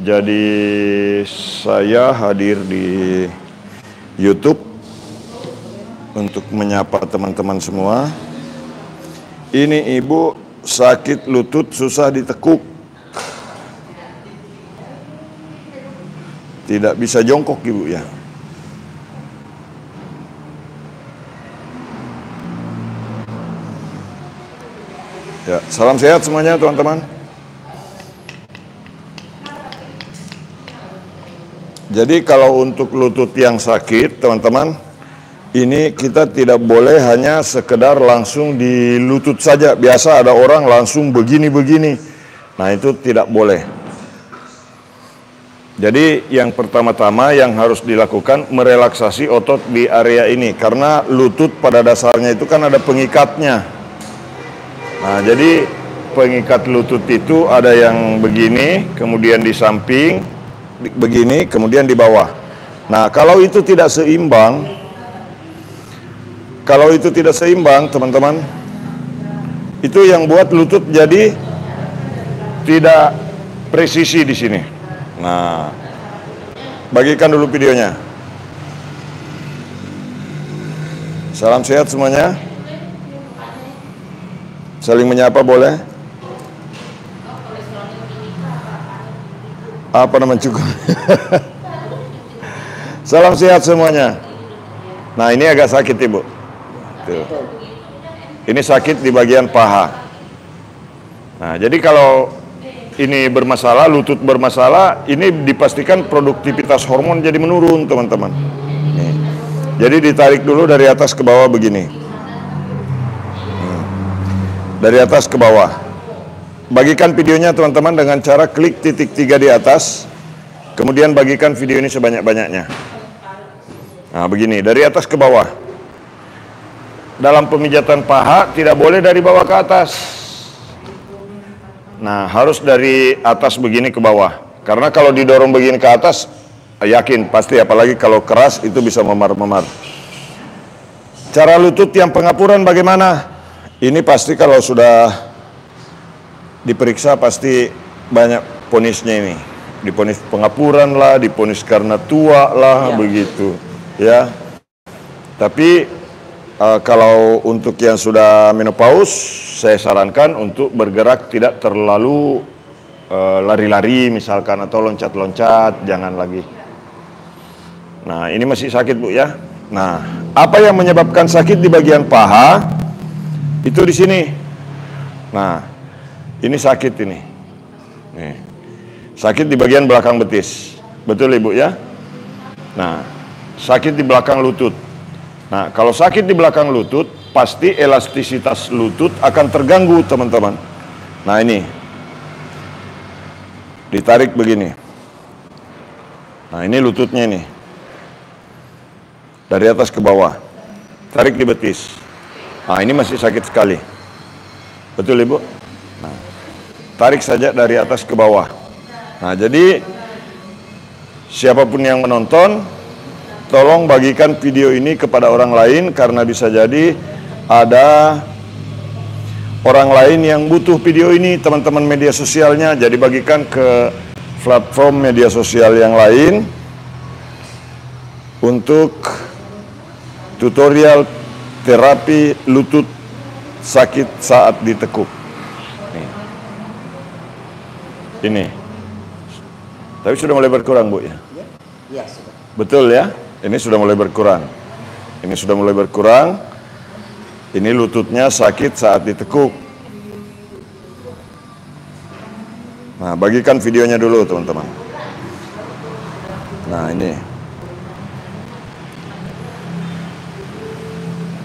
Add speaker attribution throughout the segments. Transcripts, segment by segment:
Speaker 1: Jadi saya hadir di YouTube untuk menyapa teman-teman semua. Ini ibu sakit lutut, susah ditekuk, tidak bisa jongkok ibu ya. Ya, salam sehat semuanya teman-teman. Jadi kalau untuk lutut yang sakit, teman-teman, ini kita tidak boleh hanya sekedar langsung di lutut saja. Biasa ada orang langsung begini-begini. Nah, itu tidak boleh. Jadi yang pertama-tama yang harus dilakukan merelaksasi otot di area ini. Karena lutut pada dasarnya itu kan ada pengikatnya. Nah, jadi pengikat lutut itu ada yang begini, kemudian di samping, begini, kemudian di bawah. Nah, kalau itu tidak seimbang, teman-teman, itu yang buat lutut jadi tidak presisi di sini. Nah, bagikan dulu videonya. Salam sehat semuanya. Saling menyapa boleh? Apa namanya juga? Salam sehat semuanya. Nah, ini agak sakit ibu. Tuh. Ini sakit di bagian paha. Nah, jadi kalau ini bermasalah, lutut bermasalah, ini dipastikan produktivitas hormon jadi menurun teman-teman. Jadi ditarik dulu dari atas ke bawah begini. Dari atas ke bawah. Bagikan videonya teman-teman dengan cara klik titik 3 di atas. Kemudian bagikan video ini sebanyak-banyaknya. Nah, begini, dari atas ke bawah. Dalam pemijatan paha tidak boleh dari bawah ke atas. Nah, harus dari atas begini ke bawah. Karena kalau didorong begini ke atas, yakin pasti, apalagi kalau keras itu bisa memar-memar. Cara lutut yang pengapuran bagaimana? Ini pasti kalau sudah diperiksa pasti banyak ponisnya ini. Diponis pengapuran lah, diponis karena tua lah, ya, begitu. Ya. Tapi kalau untuk yang sudah menopause, saya sarankan untuk bergerak tidak terlalu lari-lari misalkan atau loncat-loncat, jangan lagi. Nah, ini masih sakit bu ya. Nah, apa yang menyebabkan sakit di bagian paha? Itu di sini. Nah, ini sakit ini. Nih. Sakit di bagian belakang betis. Betul ibu ya? Nah, sakit di belakang lutut. Nah, kalau sakit di belakang lutut, pasti elastisitas lutut akan terganggu teman-teman. Nah, ini. Ditarik begini. Nah, ini lututnya ini. Dari atas ke bawah. Tarik di betis. Nah, ini masih sakit sekali. Betul ibu? Nah, tarik saja dari atas ke bawah. Nah, jadi siapapun yang menonton, tolong bagikan video ini kepada orang lain karena bisa jadi ada orang lain yang butuh video ini, teman-teman media sosialnya. Jadi bagikan ke platform media sosial yang lain untuk tutorial terapi lutut sakit saat ditekuk. Ini. Tapi sudah mulai berkurang, Bu ya? Iya, sudah. Betul ya? Ini sudah mulai berkurang. Ini sudah mulai berkurang. Ini lututnya sakit saat ditekuk. Nah, bagikan videonya dulu, teman-teman. Nah, ini.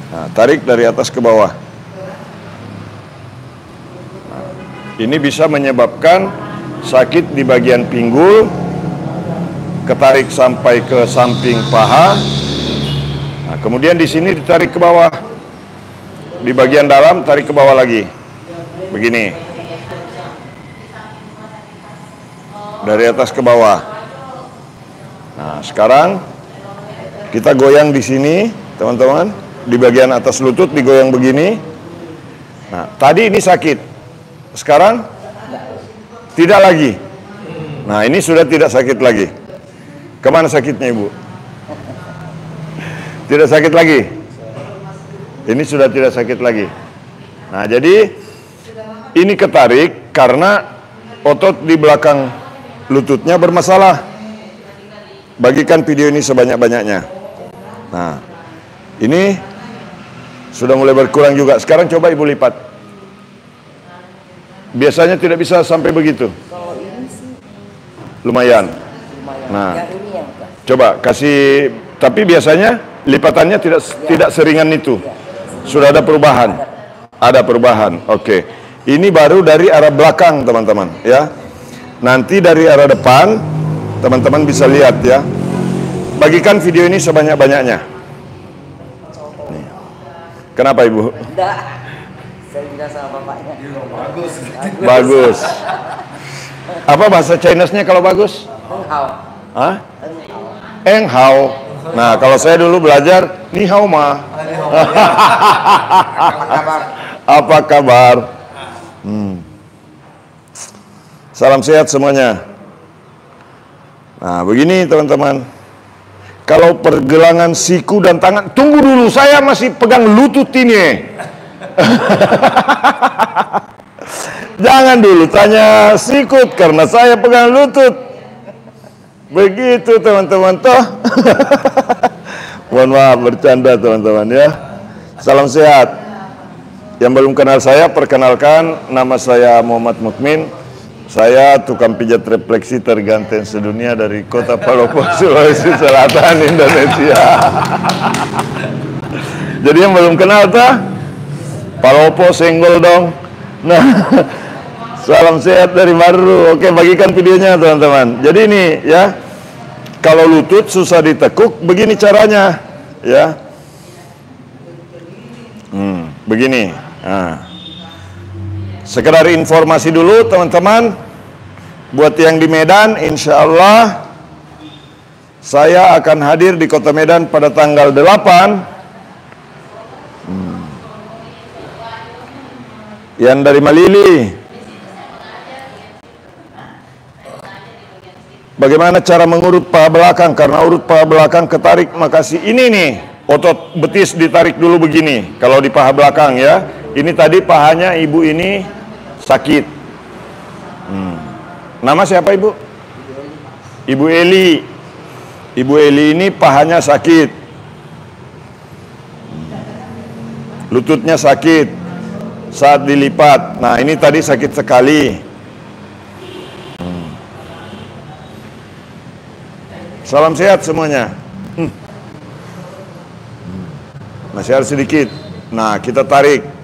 Speaker 1: Nah, tarik dari atas ke bawah. Nah, ini bisa menyebabkan sakit di bagian pinggul, ketarik sampai ke samping paha. Nah, kemudian di sini ditarik ke bawah. Di bagian dalam tarik ke bawah lagi. Begini. Dari atas ke bawah. Nah, sekarang kita goyang di sini, teman-teman. Di bagian atas lutut digoyang begini. Nah, tadi ini sakit. Sekarang tidak lagi. Nah, ini sudah tidak sakit lagi. Kemana sakitnya, Ibu? Tidak sakit lagi. Ini sudah tidak sakit lagi. Nah, jadi ini ketarik karena otot di belakang lututnya bermasalah. Bagikan video ini sebanyak-banyaknya. Nah, ini sudah mulai berkurang juga. Sekarang coba Ibu lipat. Biasanya tidak bisa sampai begitu.
Speaker 2: Kalau ini sih
Speaker 1: lumayan. Nah, coba kasih. Tapi biasanya lipatannya tidak seringan itu. Sudah ada perubahan. Ada perubahan. Oke. Ini baru dari arah belakang, teman-teman, ya. Nanti dari arah depan, teman-teman bisa lihat ya. Bagikan video ini sebanyak-banyaknya. Nih. Kenapa, Ibu?
Speaker 2: enggak. Saya bilang sama bapaknya. Bagus.
Speaker 1: Bagus. Apa bahasa Chinese-nya kalau bagus?
Speaker 2: Enghao.
Speaker 1: Hah?
Speaker 2: Enghao.
Speaker 1: Enghao. Nah, kalau saya dulu belajar ni hao ma. Apa kabar? Salam sehat semuanya. Nah, begini teman-teman. Kalau pergelangan siku dan tangan, tunggu dulu, saya masih pegang lutut ini. Jangan dulu tanya sikut karena saya pegang lutut. Begitu teman-teman toh. Mohon maaf bercanda teman-teman ya. Salam sehat. Yang belum kenal saya, perkenalkan, nama saya Muhammad Mukmin. Saya tukang pijat refleksi terganteng sedunia dari kota Palopo, Sulawesi Selatan, Indonesia. Jadi yang belum kenal tuh, Palopo senggol dong. Nah, salam sehat dari Maru. Oke, bagikan videonya teman-teman. Jadi ini ya, kalau lutut susah ditekuk, begini caranya ya. Begini. Nah. Sekedar informasi dulu teman-teman. Buat yang di Medan, insya Allah saya akan hadir di kota Medan pada tanggal 8. Yang dari Malili, bagaimana cara mengurut paha belakang? Karena urut paha belakang ketarik, makasih. Ini nih, otot betis ditarik dulu begini. Kalau di paha belakang ya. Ini tadi pahanya ibu ini sakit. Nama siapa ibu? Ibu Eli. Ibu Eli ini pahanya sakit. Lututnya sakit saat dilipat. Nah, ini tadi sakit sekali. Salam sehat semuanya. Masih harus sedikit. Nah, kita tarik.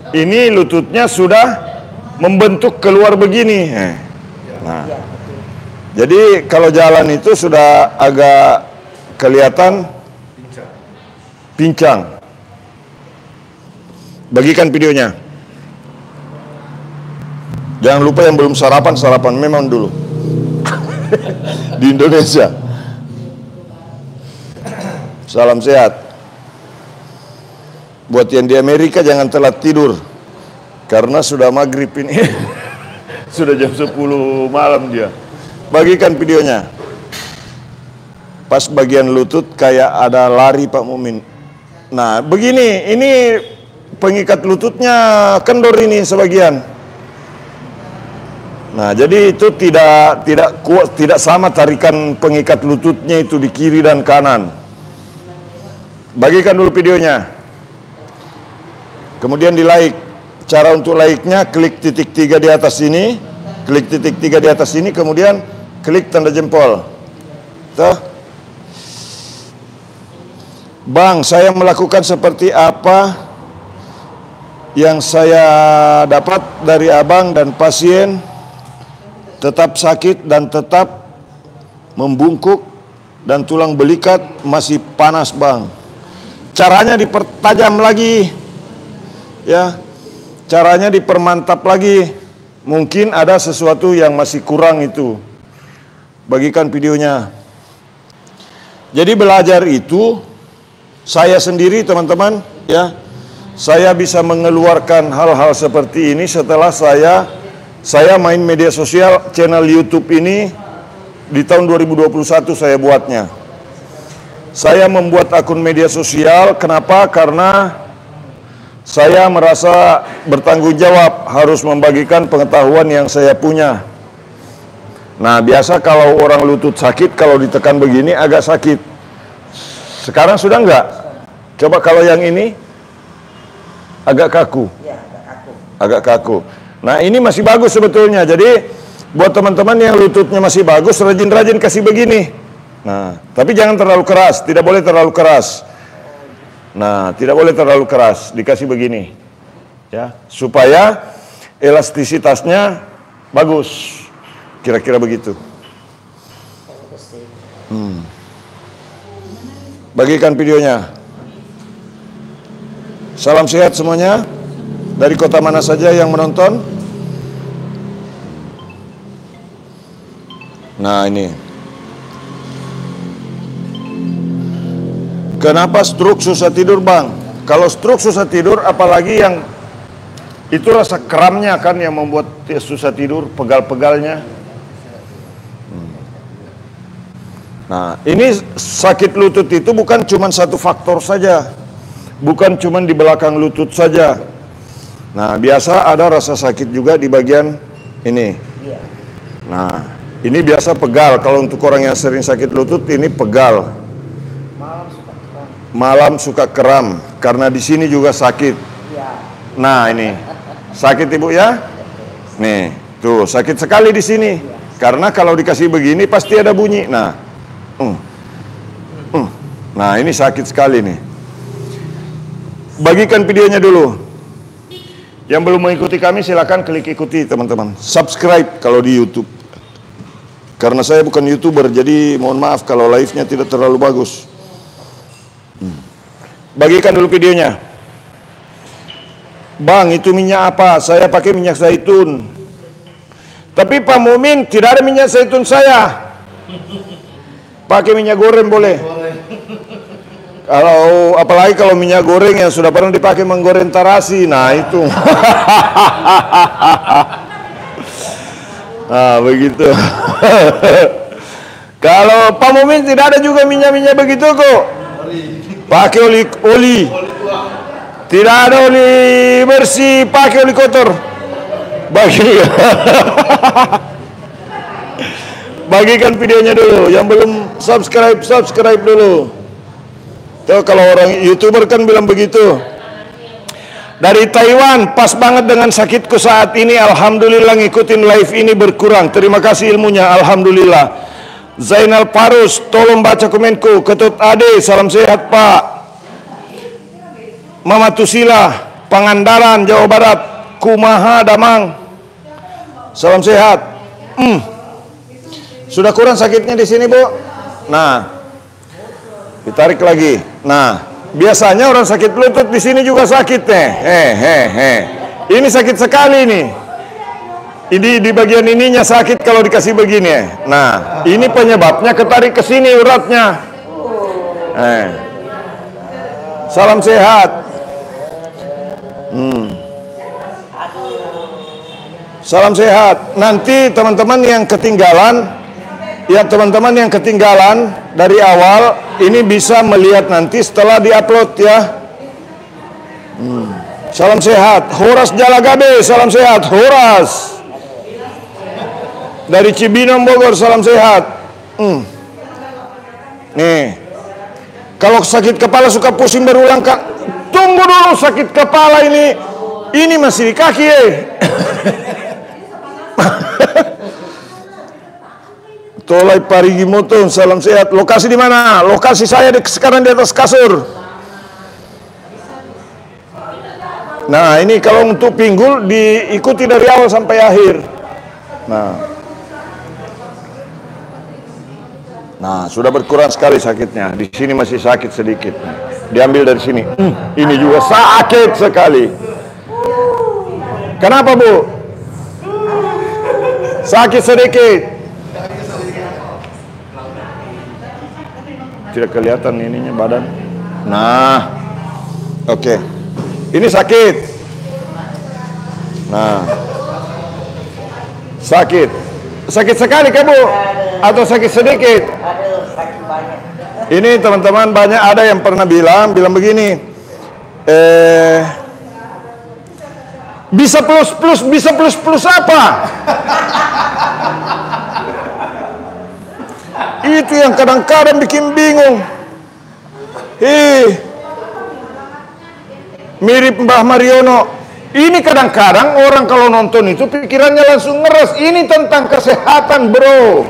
Speaker 1: Ini lututnya sudah membentuk keluar begini. Nah, jadi kalau jalan itu sudah agak kelihatan pincang. Bagikan videonya. Jangan lupa yang belum sarapan, sarapan memang dulu. Di Indonesia. Salam sehat. Buat yang di Amerika jangan telat tidur. Karena sudah maghrib ini. Sudah jam 10 malam dia. Bagikan videonya. Pas bagian lutut kayak ada lari Pak Mumin. Nah begini, ini pengikat lututnya kendor ini sebagian. Nah jadi itu tidak kuat, tidak sama tarikan pengikat lututnya itu di kiri dan kanan. Bagikan dulu videonya. Kemudian di like. Cara untuk like-nya, klik titik 3 di atas ini. Klik titik 3 di atas ini, kemudian klik tanda jempol. Tuh. Bang, saya melakukan seperti apa yang saya dapat dari abang dan pasien tetap sakit dan tetap membungkuk dan tulang belikat masih panas bang. Caranya dipertajam lagi. Ya, caranya dipermantap lagi. Mungkin ada sesuatu yang masih kurang itu. Bagikan videonya. Jadi belajar itu saya sendiri teman-teman ya. Saya bisa mengeluarkan hal-hal seperti ini setelah saya main media sosial, channel YouTube ini Di tahun 2021 saya buatnya. Saya membuat akun media sosial, kenapa? Karena saya merasa bertanggung jawab harus membagikan pengetahuan yang saya punya. Nah, biasa kalau orang lutut sakit, kalau ditekan begini agak sakit. Sekarang sudah enggak? Coba kalau yang ini agak kaku.
Speaker 2: Iya, agak kaku.
Speaker 1: Agak kaku. Nah, ini masih bagus sebetulnya. Jadi, buat teman-teman yang lututnya masih bagus, rajin-rajin kasih begini. Nah, tapi jangan terlalu keras, tidak boleh terlalu keras. Nah, tidak boleh terlalu keras, dikasih begini. Ya, supaya elastisitasnya bagus. Kira-kira begitu. Bagikan videonya. Salam sehat semuanya. Dari kota mana saja yang menonton? Nah, ini. Kenapa stroke susah tidur, Bang? Kalau stroke susah tidur, apalagi yang itu rasa kramnya kan yang membuat dia susah tidur, pegal-pegalnya. Nah, ini sakit lutut itu bukan cuma satu faktor saja. Bukan cuma di belakang lutut saja. Nah, biasa ada rasa sakit juga di bagian ini. Nah, ini biasa pegal. Kalau untuk orang yang sering sakit lutut, ini pegal. Malam suka kram, karena di sini juga sakit. Nah, ini sakit Ibu ya. Nih, tuh sakit sekali di sini. Karena kalau dikasih begini pasti ada bunyi. Nah, nah ini sakit sekali nih. Bagikan videonya dulu. Yang belum mengikuti kami silakan klik ikuti teman-teman. Subscribe kalau di YouTube. Karena saya bukan YouTuber, jadi mohon maaf kalau live-nya tidak terlalu bagus. Bagikan dulu videonya. Bang, itu minyak apa? Saya pakai minyak zaitun. Tapi Pak Mumin, tidak ada minyak zaitun saya. Pakai minyak goreng boleh. Kalau apalagi kalau minyak goreng yang sudah pernah dipakai menggoreng tarasi, nah itu. Nah, begitu. Kalau Pak Mumin tidak ada juga minyak-minyak begitu kok. Pakai oli. Tidak ada oli bersih, pakai oli kotor. Bagikan videonya dulu. Yang belum subscribe dulu. Tuh, kalau orang YouTuber kan bilang begitu. Dari Taiwan, pas banget dengan sakitku saat ini. Alhamdulillah ngikutin live ini berkurang. Terima kasih ilmunya, alhamdulillah. Zainal Parus, tolong baca komenku. Ketut Ade, salam sehat Pak. Mama Tusila, Pangandaran, Jawa Barat. Kumaha Damang, salam sehat. Sudah kurang sakitnya di sini Bu? Nah, ditarik lagi. Nah, biasanya orang sakit lutut di sini juga sakit nih. Ini sakit sekali nih. Ini di bagian ininya sakit kalau dikasih begini. Nah, ini penyebabnya ketarik ke sini uratnya. Salam sehat. Salam sehat. Nanti teman-teman yang ketinggalan, dari awal ini bisa melihat nanti setelah diupload ya. Salam sehat. Horas Jalagabe, salam sehat. Horas. Dari Cibinong Bogor, salam sehat. Nih, kalau sakit kepala suka pusing berulang Kak. Tunggu dulu, sakit kepala ini masih di kaki Tolai Parigi Moton, salam sehat. Lokasi di mana? Lokasi saya sekarang di atas kasur. Nah, ini kalau untuk pinggul diikuti dari awal sampai akhir. Nah, sudah berkurang sekali sakitnya. Di sini masih sakit sedikit. Diambil dari sini. Ini juga sakit sekali. Kenapa Bu? Sakit sedikit. Tidak kelihatan ininya badan. Nah, oke. Ini sakit. Nah, sakit. Sakit sekali kamu? Atau sakit sedikit?
Speaker 2: Aduh, sakit banyak.
Speaker 1: Ini teman-teman banyak ada yang pernah bilang begini. Bisa plus apa? Itu yang kadang-kadang bikin bingung. Mirip Mbah Mariono. Ini kadang-kadang orang kalau nonton itu pikirannya langsung ngeres. Ini tentang kesehatan, bro.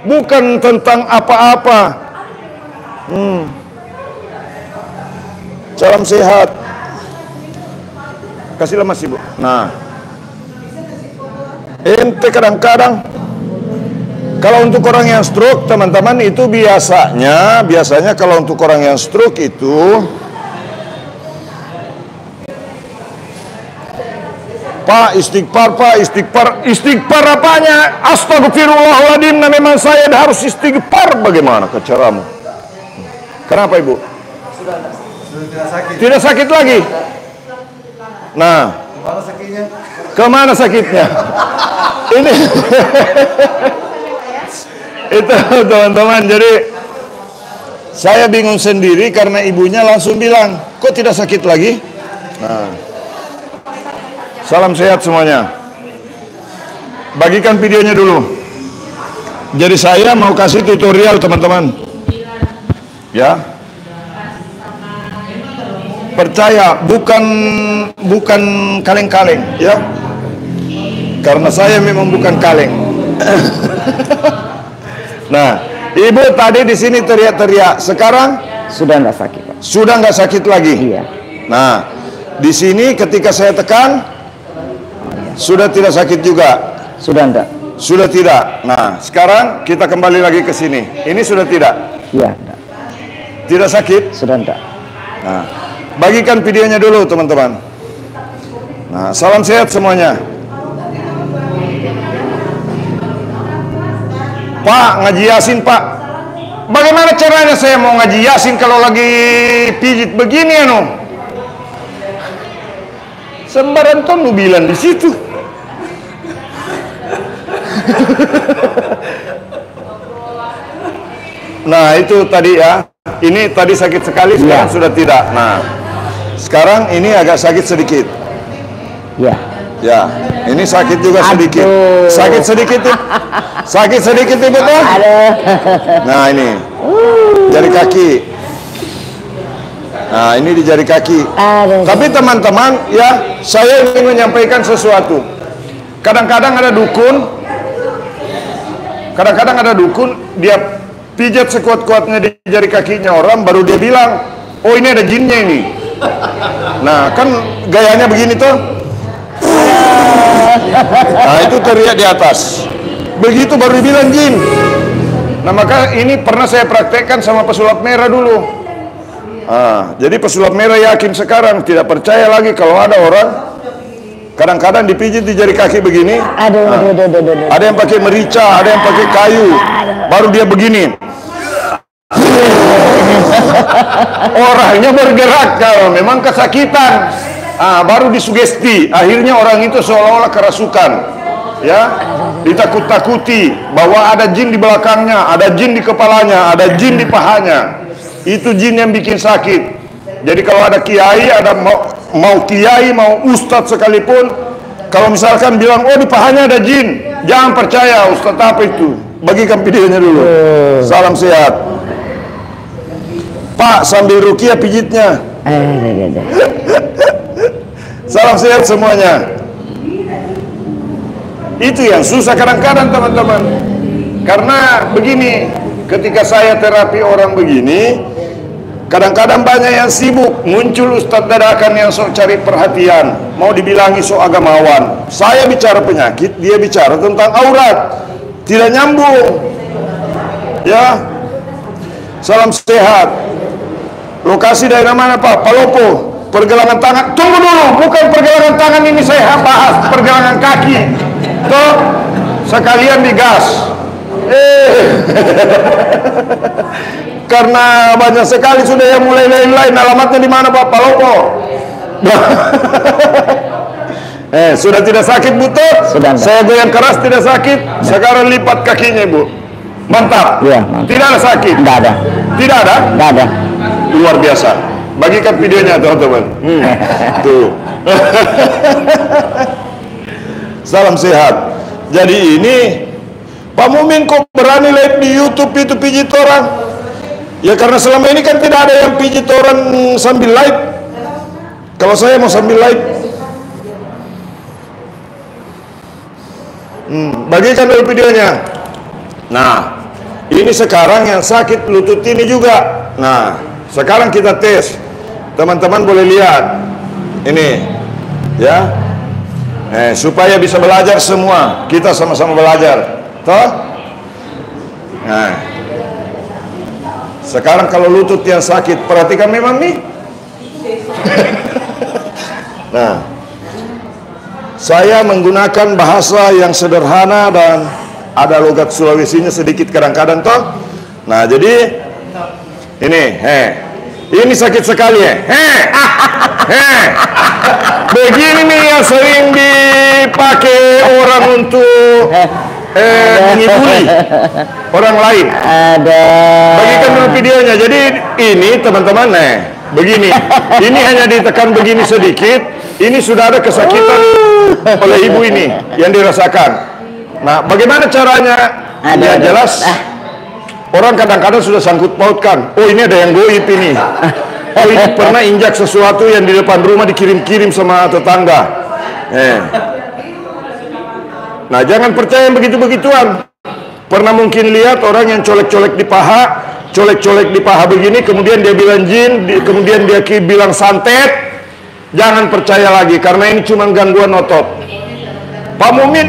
Speaker 1: Bukan tentang apa-apa. Salam sehat. Kasihlah Mas Ibu. Nah, ente kadang-kadang kalau untuk orang yang stroke, teman-teman, itu biasanya kalau untuk orang yang stroke itu, Pak, istighfar apanya? Astagfirullahaladzim, nah memang saya harus istighfar. Bagaimana ke caramu? Kenapa Ibu?
Speaker 3: Sudah tidak sakit.
Speaker 1: Tidak sakit lagi? Nah,
Speaker 3: Kemana sakitnya?
Speaker 1: kemana sakitnya? Ini itu teman-teman, jadi saya bingung sendiri karena ibunya langsung bilang, kok tidak sakit lagi? Nah, salam sehat semuanya. Bagikan videonya dulu. Jadi saya mau kasih tutorial teman-teman. Ya. Percaya, bukan kaleng-kaleng, ya. Karena saya memang bukan kaleng. Nah, Ibu tadi di sini teriak-teriak. Sekarang
Speaker 2: Sudah nggak sakit, Pak.
Speaker 1: sudah nggak sakit lagi.
Speaker 2: Iya.
Speaker 1: Nah, di sini ketika saya tekan sudah tidak sakit juga.
Speaker 2: Sudah enggak?
Speaker 1: Sudah tidak. Nah, sekarang kita kembali lagi ke sini. Ini sudah tidak.
Speaker 2: Iya, enggak.
Speaker 1: Tidak sakit.
Speaker 2: Sudah enggak?
Speaker 1: Nah, bagikan videonya dulu teman-teman. Nah, salam sehat semuanya. Pak, ngaji Yasin Pak. Bagaimana caranya saya mau ngaji Yasin kalau lagi pijit begini anu? Sembarang ton bilang di situ. Nah, itu tadi ya. Ini tadi sakit sekali, sekarang sudah tidak. Nah, sekarang ini agak sakit sedikit.
Speaker 2: Iya.
Speaker 1: Ya, ini sakit juga sedikit.
Speaker 2: Aduh.
Speaker 1: Sakit sedikit tuh. Sakit sedikit Ibu tuh.
Speaker 2: Aduh.
Speaker 1: Nah, ini jari kaki. Nah, ini di jari kaki.
Speaker 2: Aduh.
Speaker 1: Tapi teman-teman, ya, saya ingin menyampaikan sesuatu. Kadang-kadang ada dukun, dia pijat sekuat-kuatnya di jari kakinya orang, baru dia bilang, oh ini ada jinnya ini. Nah, kan gayanya begini tuh. Nah, itu teriak di atas. Begitu baru dibilang jin. Nah, maka ini pernah saya praktekkan sama pesulap merah dulu. Jadi pesulap merah yakin sekarang, tidak percaya lagi kalau ada orang kadang-kadang dipijit di jari kaki begini.
Speaker 2: Aduh.
Speaker 1: Ada yang pakai merica, ada yang pakai kayu. Baru dia begini. Orangnya bergerak kalau memang kesakitan. Baru disugesti. Akhirnya orang itu seolah-olah kerasukan. Ya, ditakut-takuti bahwa ada jin di belakangnya, ada jin di kepalanya, ada jin di pahanya. Itu jin yang bikin sakit. Jadi kalau ada kiai, ada mau kiai, mau ustadz sekalipun, kalau misalkan bilang, oh di pahanya ada jin, jangan percaya. Ustadz apa itu? Bagikan videonya dulu. Salam sehat. Pak, sambil ruqyah pijitnya. Salam sehat semuanya. Itu yang susah kadang-kadang teman-teman. Karena begini, ketika saya terapi orang begini, kadang-kadang banyak yang sibuk. Muncul ustadz dadakan yang sok cari perhatian, mau dibilangi sok agamawan. Saya bicara penyakit, dia bicara tentang aurat. Tidak nyambung. Ya. Salam sehat. Lokasi daerah mana Pak? Palopo. Pergelangan tangan. Tunggu dulu, bukan pergelangan tangan ini saya bahas, pergelangan kaki. Tuh, sekalian digas. Karena banyak sekali sudah yang mulai lain-lain. Alamatnya di mana Pak? Palopo. Sudah tidak sakit butut?
Speaker 4: Sudah.
Speaker 1: Saya goyang keras tidak sakit. Sekarang lipat kakinya Ibu. Mantap.
Speaker 4: Iya, mantap.
Speaker 1: Tidak ada sakit.
Speaker 4: Enggak ada.
Speaker 1: Tidak ada?
Speaker 4: Enggak ada.
Speaker 1: Luar biasa. Bagikan videonya teman-teman. Tuh. Salam sehat. Jadi ini Pak Mumin kok berani live di YouTube itu pijit orang? Ya karena selama ini kan tidak ada yang pijit orang sambil live. Kalau saya mau sambil live, bagikan dulu videonya. Nah, ini sekarang yang sakit lutut ini juga. Nah, sekarang kita tes. Teman-teman boleh lihat. Ini, ya. Supaya bisa belajar semua. Kita sama-sama belajar. Toh? Nah. Sekarang kalau lutut yang sakit, perhatikan memang nih. Nah, saya menggunakan bahasa yang sederhana dan ada logat Sulawesinya sedikit kadang-kadang toh. Nah, jadi ini sakit sekali ya. Begini nih yang sering dipakai orang untuk mengibuli orang lain.
Speaker 4: Ada.
Speaker 1: Bagikan dulu videonya. Jadi ini teman-teman, begini. Ini hanya ditekan begini sedikit. Ini sudah ada kesakitan oleh ibu ini yang dirasakan. Nah, bagaimana caranya? Ya jelas. Orang kadang-kadang sudah sangkut pautkan. Oh, ini ada yang goib ini. Oh, ini pernah injak sesuatu yang di depan rumah dikirim-kirim sama tetangga. Nah, jangan percaya yang begitu-begituan. Pernah mungkin lihat orang yang colek-colek di paha begini, kemudian dia bilang jin, kemudian dia bilang santet. Jangan percaya lagi, karena ini cuma gangguan otot. Pak Mumin,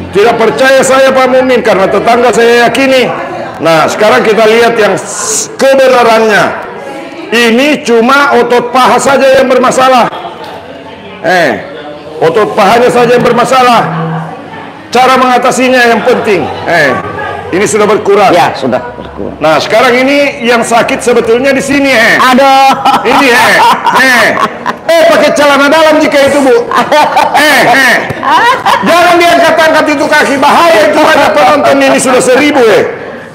Speaker 1: tidak percaya saya Pak Mumin, karena tetangga saya yakini. Nah, sekarang kita lihat yang kebenarannya. Ini cuma otot paha saja yang bermasalah. Otot pahanya saja yang bermasalah. Cara mengatasinya yang penting. Ini sudah berkurang.
Speaker 4: Ya, sudah berkurang.
Speaker 1: Nah, sekarang ini yang sakit sebetulnya di sini.
Speaker 4: Aduh.
Speaker 1: Ini pakai celana dalam jika itu Bu. Jangan diangkat-angkat itu kaki, bahaya itu, ada penonton ini sudah 1000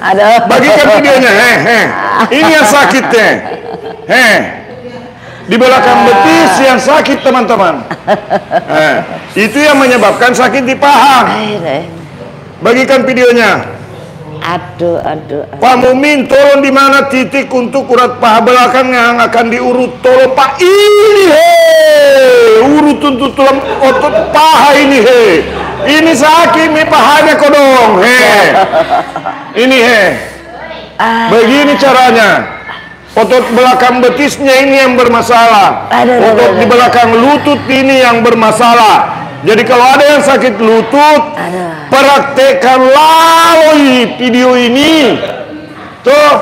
Speaker 4: Aduh.
Speaker 1: Bagikan videonya. Ini yang sakit di belakang betis yang sakit teman-teman. Itu yang menyebabkan sakit di paha. Bagikan videonya.
Speaker 4: Aduh.
Speaker 1: Pak Mumin, tolong di mana titik untuk urat paha belakang yang akan diurut? Tolong Pak, ini urut untuk tulang otot paha ini ini sakit nih pahanya kodong ini begini caranya. Otot belakang betisnya ini yang bermasalah. Otot di belakang lutut ini yang bermasalah. Jadi kalau ada yang sakit lutut, praktekkan lalui video ini. Tuh,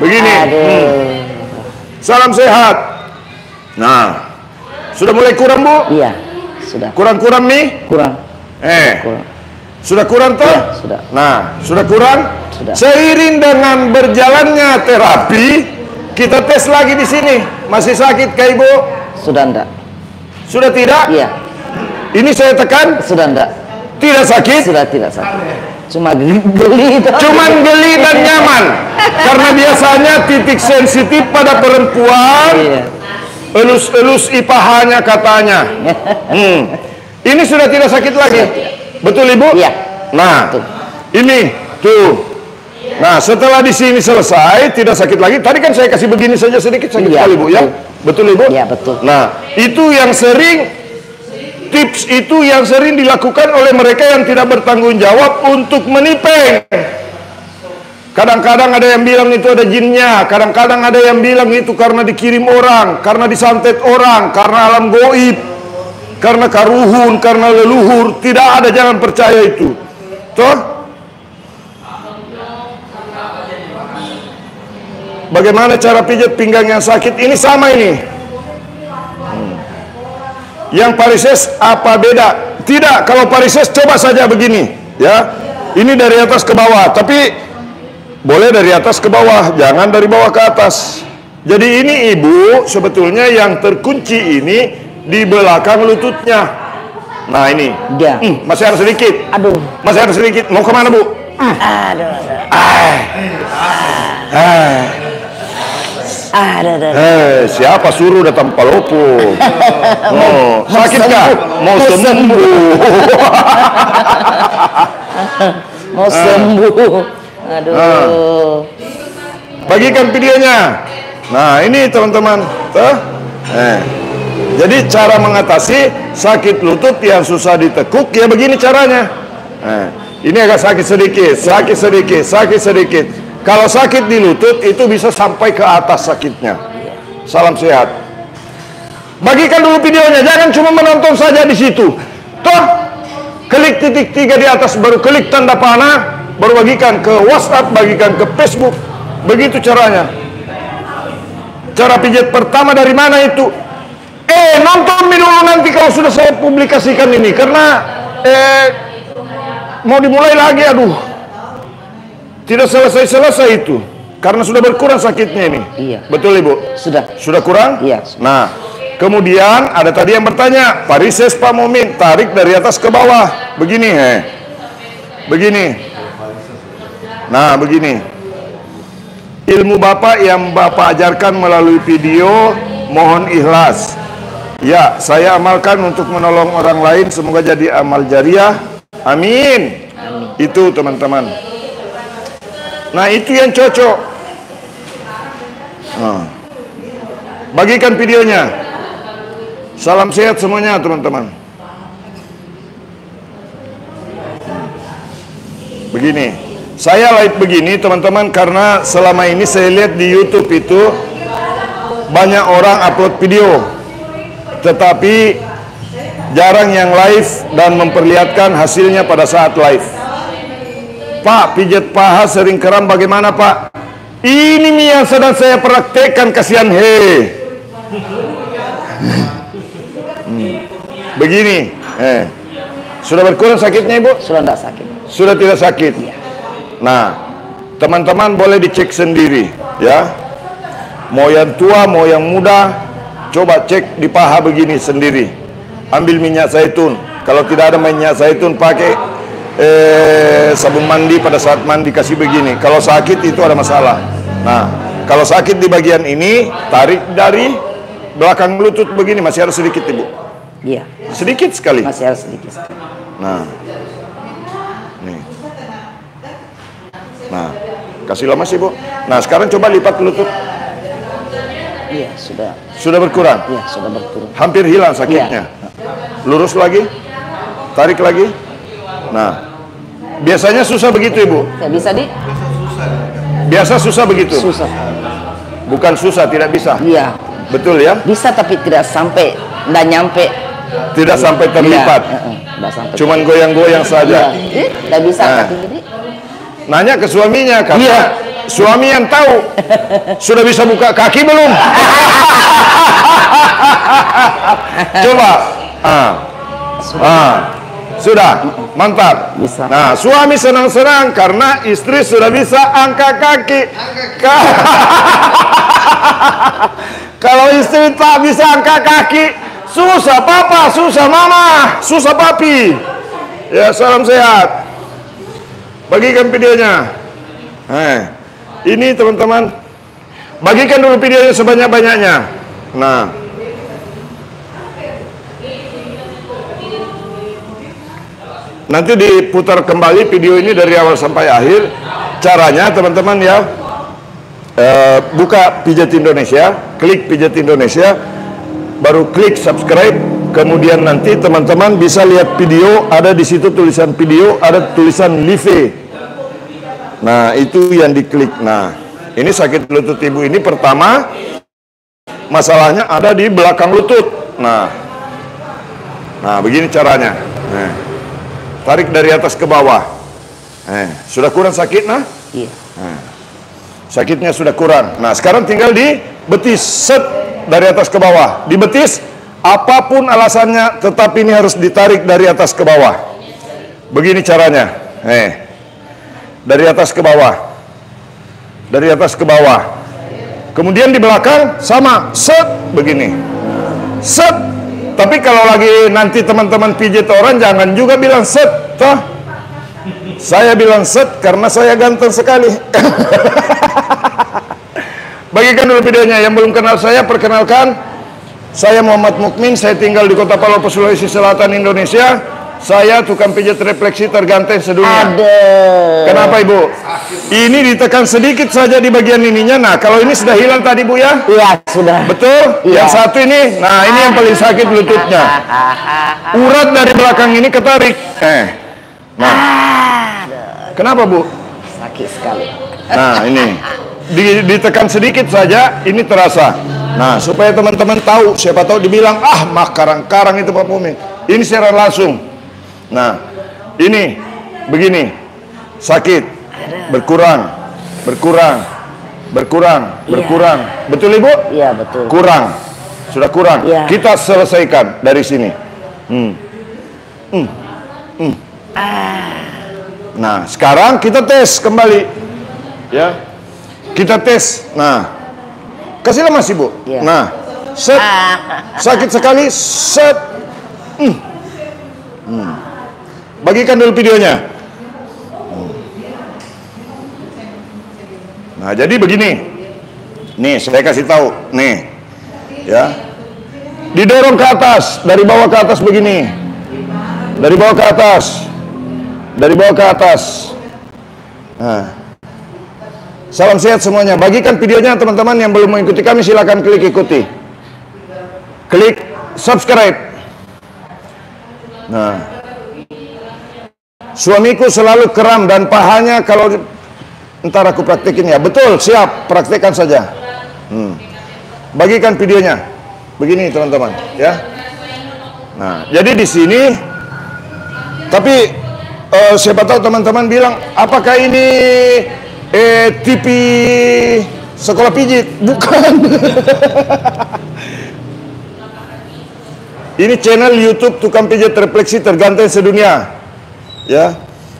Speaker 1: begini. Salam sehat. Nah, sudah mulai kurang Bu?
Speaker 4: Iya, sudah.
Speaker 1: Kurang-kurang nih?
Speaker 4: Kurang. Kurang.
Speaker 1: Sudah kurang toh?
Speaker 4: Ya, sudah.
Speaker 1: Nah, sudah kurang?
Speaker 4: Sudah.
Speaker 1: Seiring dengan berjalannya terapi, kita tes lagi di sini. Masih sakit Kak Ibu?
Speaker 4: Sudah enggak?
Speaker 1: Sudah tidak?
Speaker 4: Iya.
Speaker 1: Ini saya tekan?
Speaker 4: Sudah enggak?
Speaker 1: Tidak sakit?
Speaker 4: Sudah tidak sakit. Cuma geli.
Speaker 1: Cuman geli dan nyaman. Karena biasanya titik sensitif pada perempuan,
Speaker 4: Iya.
Speaker 1: elus-elus ipahanya katanya. Ini sudah tidak sakit lagi. Betul Ibu?
Speaker 4: Iya.
Speaker 1: Nah,
Speaker 4: Betul.
Speaker 1: ini tuh. Nah, setelah di sini selesai, tidak sakit lagi. Tadi kan saya kasih begini saja sedikit sakit
Speaker 4: Iya,
Speaker 1: sekali Bu ya. Betul Ibu?
Speaker 4: Iya, betul.
Speaker 1: Nah, itu yang sering, tips itu yang sering dilakukan oleh mereka yang tidak bertanggung jawab untuk menipeng. Kadang-kadang ada yang bilang itu ada jinnya, kadang-kadang ada yang bilang itu karena dikirim orang, karena disantet orang, karena alam goib, karena karuhun, karena leluhur. Tidak ada, jangan percaya itu. Toh? Bagaimana cara pijat pinggang yang sakit? Ini sama ini. Yang varises apa beda? Tidak, kalau varises coba saja begini, ya. Ini dari atas ke bawah, tapi boleh dari atas ke bawah, jangan dari bawah ke atas. Jadi ini Ibu sebetulnya yang terkunci ini di belakang lututnya. Nah ini.
Speaker 4: Ya.
Speaker 1: Masih harus sedikit.
Speaker 4: Aduh.
Speaker 1: Masih harus sedikit. Mau kemana, Bu?
Speaker 4: Aduh.
Speaker 1: Siapa suruh datang Palopo? Oh, sakit nggak? Mau sembuh.
Speaker 4: Mau sembuh. Aduh.
Speaker 1: Bagikan videonya. Nah ini teman-teman. Jadi cara mengatasi sakit lutut yang susah ditekuk ya begini caranya. Ini agak sakit sedikit, sakit sedikit, sakit sedikit. Kalau sakit di lutut itu bisa sampai ke atas sakitnya. Salam sehat. Bagikan dulu videonya, jangan cuma menonton saja di situ. Toh, klik titik 3 di atas, baru klik tanda panah, baru bagikan ke WhatsApp, bagikan ke Facebook. Begitu caranya. Cara pijat pertama dari mana itu? Nonton dulu nanti kalau sudah saya publikasikan ini, karena mau dimulai lagi, aduh. Tidak selesai-selesai itu. Karena sudah berkurang sakitnya ini.
Speaker 4: Iya.
Speaker 1: Betul Ibu? Sudah kurang?
Speaker 4: Iya.
Speaker 1: Nah, kemudian ada tadi yang bertanya, varises Pak Mumin, tarik dari atas ke bawah. Begini, begini. Nah, begini. Ilmu Bapak yang Bapak ajarkan melalui video, mohon ikhlas. Ya, saya amalkan untuk menolong orang lain, semoga jadi amal jariah. Amin. Itu teman-teman. Nah, itu yang cocok. Bagikan videonya. Salam sehat semuanya teman-teman. Begini, saya live begini teman-teman karena selama ini saya lihat di YouTube itu banyak orang upload video, tetapi jarang yang live dan memperlihatkan hasilnya pada saat live. Pak, pijat paha sering kram bagaimana Pak? Ini yang sedang saya praktekkan, kasihan Begini, sudah berkurang sakitnya Ibu?
Speaker 4: Sudah tidak sakit.
Speaker 1: Sudah tidak sakit. Nah, teman-teman boleh dicek sendiri, ya. Mau yang tua, mau yang muda, coba cek di paha begini sendiri. Ambil minyak zaitun. Kalau tidak ada minyak zaitun, pakai sabun mandi. Pada saat mandi kasih begini. Kalau sakit itu ada masalah. Nah, kalau sakit di bagian ini, tarik dari belakang lutut begini. Masih harus sedikit Ibu.
Speaker 4: Iya.
Speaker 1: Sedikit sekali.
Speaker 4: Masih harus sedikit.
Speaker 1: Nah, nih. Nah, kasih lama sih Bu. Nah, sekarang coba lipat lutut.
Speaker 4: Iya, sudah.
Speaker 1: Sudah berkurang.
Speaker 4: Iya, sudah berkurang.
Speaker 1: Hampir hilang sakitnya. Lurus lagi. Tarik lagi. Nah, biasanya susah begitu Ibu.
Speaker 4: Ya, bisa
Speaker 1: Biasa susah begitu.
Speaker 4: Susah.
Speaker 1: Bukan susah, tidak bisa.
Speaker 4: Iya.
Speaker 1: Betul ya?
Speaker 4: Bisa tapi tidak sampai, tidak nyampe.
Speaker 1: Tidak sampai terlipat.
Speaker 4: Tidak sampai.
Speaker 1: Cuman goyang-goyang saja.
Speaker 4: Tidak bisa kaki gini.
Speaker 1: Nanya ke suaminya, karena suami yang tahu. Sudah bisa buka kaki belum? Coba. Sudah, mantap.
Speaker 4: Bisa.
Speaker 1: Nah, suami senang-senang karena istri sudah bisa angkat kaki. Kalau istri tak bisa angkat kaki, susah papa, susah mama, susah papi. Ya, salam sehat. Bagikan videonya. Ini teman-teman, bagikan dulu videonya sebanyak-banyaknya. Nah, nanti diputar kembali video ini dari awal sampai akhir. Caranya teman-teman ya, buka Pijat Indonesia, klik Pijat Indonesia, baru klik subscribe. Kemudian nanti teman-teman bisa lihat video, ada di situ tulisan video, ada tulisan live. Nah, itu yang diklik. Nah, ini sakit lutut Ibu ini pertama, masalahnya ada di belakang lutut. Nah, begini caranya. Tarik dari atas ke bawah. Sudah kurang sakit, nah?
Speaker 4: Iya.
Speaker 1: Sakitnya sudah kurang. Nah, sekarang tinggal di betis, set dari atas ke bawah. Di betis, apapun alasannya, tetap ini harus ditarik dari atas ke bawah. Begini caranya. Dari atas ke bawah. Dari atas ke bawah. Kemudian di belakang sama, set begini. Set, Tapi kalau lagi nanti teman-teman pijit orang, jangan juga bilang set, toh. Saya bilang set karena saya ganteng sekali. Bagikan dulu videonya. Yang belum kenal saya, perkenalkan. Saya Muhammad Mukmin, saya tinggal di Kota Palopo, Sulawesi Selatan, Indonesia. Saya tukang pijat refleksi terganteng sedunia. Kenapa Ibu? Ini ditekan sedikit saja di bagian ininya. Nah, kalau ini sudah hilang tadi Bu ya?
Speaker 4: Iya, sudah.
Speaker 1: Betul?
Speaker 4: Iya.
Speaker 1: Yang satu ini, nah ini yang paling sakit lututnya. Urat dari belakang ini ketarik. Nah, kenapa Bu?
Speaker 4: Sakit sekali.
Speaker 1: Nah ini, ditekan sedikit saja, ini terasa. Nah, supaya teman-teman tahu, siapa tahu dibilang, ah mah karang-karang itu Pak Mumin. Ini secara langsung. Nah, ini begini, sakit, berkurang, berkurang, berkurang, berkurang. Betul Ibu?
Speaker 4: Iya, betul.
Speaker 1: Kurang, sudah kurang.
Speaker 4: Iya.
Speaker 1: Kita selesaikan dari sini. Nah, sekarang kita tes kembali, ya. Kita tes. Nah, kasihlah Mas Ibu.
Speaker 4: Iya.
Speaker 1: Nah, set, sakit sekali, set. Bagikan dulu videonya. Nah, jadi begini. Nih, saya kasih tahu. Nih, ya. Didorong ke atas, dari bawah ke atas begini. Dari bawah ke atas. Dari bawah ke atas. Nah. Salam sehat semuanya. Bagikan videonya teman-teman yang belum mengikuti kami, silakan klik ikuti. Klik subscribe. Nah. Suamiku selalu kram dan pahanya kalau ntar aku praktekin ya. Betul, siap, praktekkan saja. Bagikan videonya. Begini teman-teman, ya. Nah, jadi di sini tapi siapa tahu teman-teman bilang, apakah ini TV sekolah pijit? Bukan. Ini channel YouTube tukang pijat refleksi terganteng sedunia. Ya,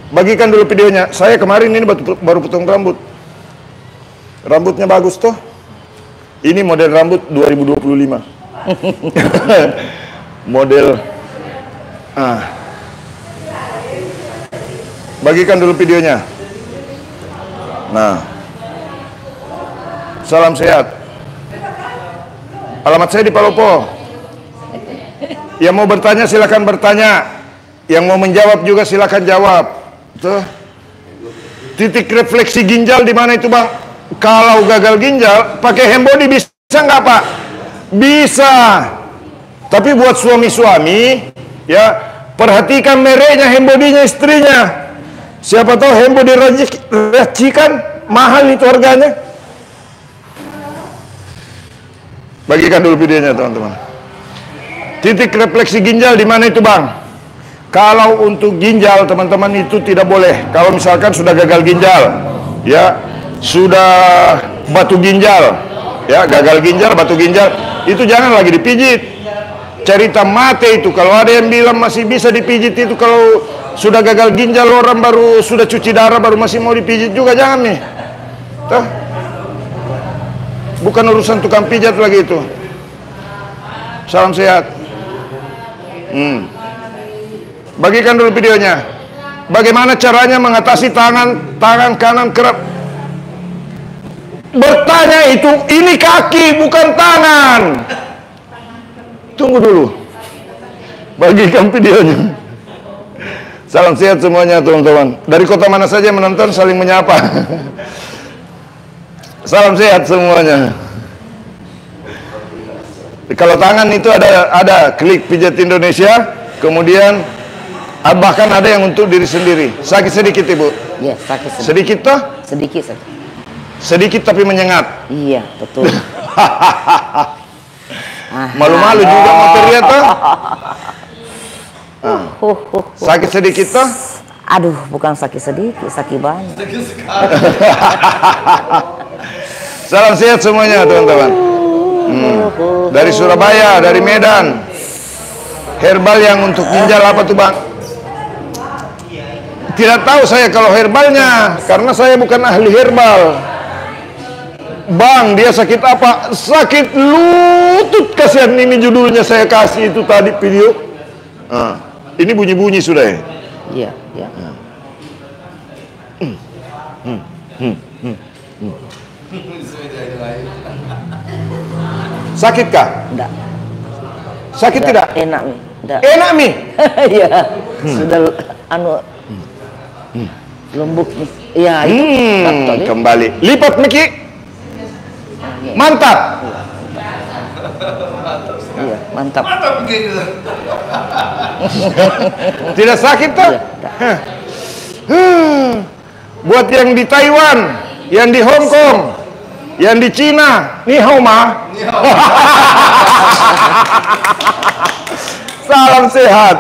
Speaker 1: bagikan dulu videonya. Saya kemarin ini baru potong rambut. Rambutnya bagus toh. Ini model rambut 2025. Model. Bagikan dulu videonya. Nah, salam sehat. Alamat saya di Palopo. Yang mau bertanya silakan bertanya. Yang mau menjawab juga silakan jawab. Tuh. Titik refleksi ginjal di mana itu Bang? Kalau gagal ginjal pakai hembody bisa nggak Pak? Bisa. Tapi buat suami-suami ya, perhatikan mereknya hembodinya istrinya. Siapa tahu hembody racikan mahal itu harganya. Bagikan dulu videonya teman-teman. Titik refleksi ginjal di mana itu Bang? Kalau untuk ginjal teman-teman itu tidak boleh. Kalau misalkan sudah gagal ginjal, ya sudah batu ginjal, ya gagal ginjal, batu ginjal, itu jangan lagi dipijit. Cerita mate itu. Kalau ada yang bilang masih bisa dipijit itu kalau sudah gagal ginjal, orang baru sudah cuci darah baru masih mau dipijit juga, jangan nih. Tuh. Bukan urusan tukang pijat lagi itu. Salam sehat. Bagikan dulu videonya. Bagaimana caranya mengatasi tangan kanan kerap? Bertanya itu, ini kaki bukan tangan. Tunggu dulu. Bagikan videonya. Salam sehat semuanya teman-teman. Dari kota mana saja menonton, saling menyapa. Salam sehat semuanya. Kalau tangan itu ada klik pijat Indonesia, kemudian bahkan ada yang untuk diri sendiri. Sakit sedikit Ibu?
Speaker 4: Iya, sakit sedikit.
Speaker 1: Sedikit toh?
Speaker 4: Sedikit saja.
Speaker 1: Sedikit tapi menyengat.
Speaker 4: Iya, betul.
Speaker 1: Malu-malu juga mau teriak toh? Sakit sedikit toh?
Speaker 4: Aduh, bukan sakit sedikit, sakit banyak.
Speaker 1: Salam sehat semuanya teman-teman. Dari Surabaya, dari Medan. Herbal yang untuk ginjal apa tuh Bang? Tidak tahu saya kalau herbalnya, karena saya bukan ahli herbal. Bang, dia sakit apa? Sakit lutut. Kasihan, ini judulnya saya kasih itu tadi video. Nah, ini bunyi-bunyi sudah ya?
Speaker 4: Iya, iya.
Speaker 1: Sakitkah?
Speaker 4: Enggak.
Speaker 1: Sakit tidak?
Speaker 4: Enak nih. Enggak.
Speaker 1: Enak nih.
Speaker 4: Iya. Sudah lembut nih. Iya, itu.
Speaker 1: Kembali. Lipat Miki. Mantap.
Speaker 4: Iya, mantap.
Speaker 1: Tidak sakit tuh?
Speaker 4: Iya,
Speaker 1: Buat yang di Taiwan, yang di Hong Kong, yang di Cina, ni hao ma. Salam sehat.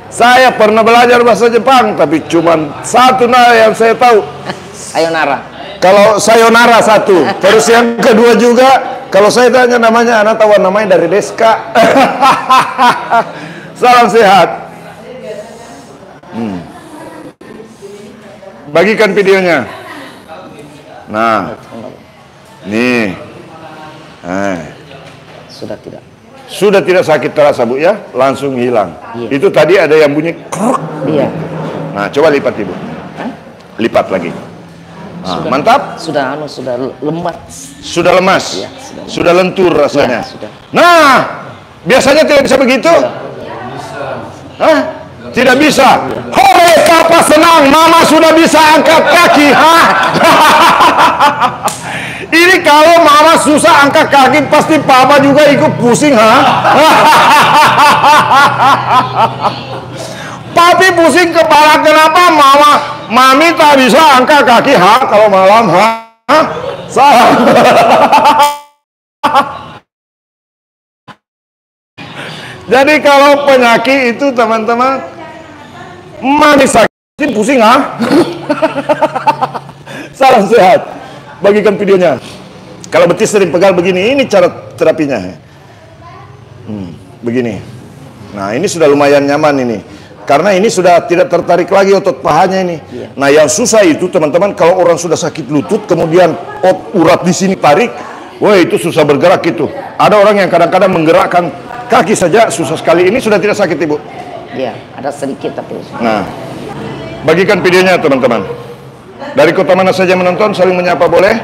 Speaker 1: Saya pernah belajar bahasa Jepang, tapi cuma satu yang saya tahu.
Speaker 4: Sayonara.
Speaker 1: Kalau sayonara satu, terus yang kedua juga, kalau saya tanya namanya, anak tahu namanya dari Deska. Salam sehat. Bagikan videonya. Nah, nih.
Speaker 4: Sudah tidak.
Speaker 1: Sudah tidak sakit terasa Bu ya, langsung hilang.
Speaker 4: Iya.
Speaker 1: Itu tadi ada yang bunyi krok.
Speaker 4: Iya.
Speaker 1: Nah, coba lipat Ibu. Lipat lagi. Nah, mantap.
Speaker 4: Sudah lemas.
Speaker 1: Sudah lemas.
Speaker 4: Iya,
Speaker 1: sudah lentur rasanya.
Speaker 4: Ya, sudah.
Speaker 1: Nah, biasanya tidak bisa begitu. Hah? Tidak bisa. Hore, papa senang, mama sudah bisa angkat kaki. Hah? Ini kalau mama susah angkat kaki, pasti papa juga ikut pusing, ha? Papi pusing kepala, kenapa mami tak bisa angkat kaki, ha? Kalau malam, ha? Salah. Jadi kalau penyakit itu teman-teman, mami sakit pusing, ha? Salam sehat. Bagikan videonya. Kalau betis sering pegal begini, ini cara terapinya. Begini. Nah, ini sudah lumayan nyaman ini. Karena ini sudah tidak tertarik lagi otot pahanya ini.
Speaker 4: Iya.
Speaker 1: Nah, yang susah itu teman-teman, kalau orang sudah sakit lutut, kemudian urat di sini tarik, wah itu susah bergerak itu. Ada orang yang kadang-kadang menggerakkan kaki saja susah sekali. Ini sudah tidak sakit Ibu.
Speaker 4: Iya, ada sedikit tapi.
Speaker 1: Nah, bagikan videonya teman-teman. Dari kota mana saja menonton, saling menyapa boleh?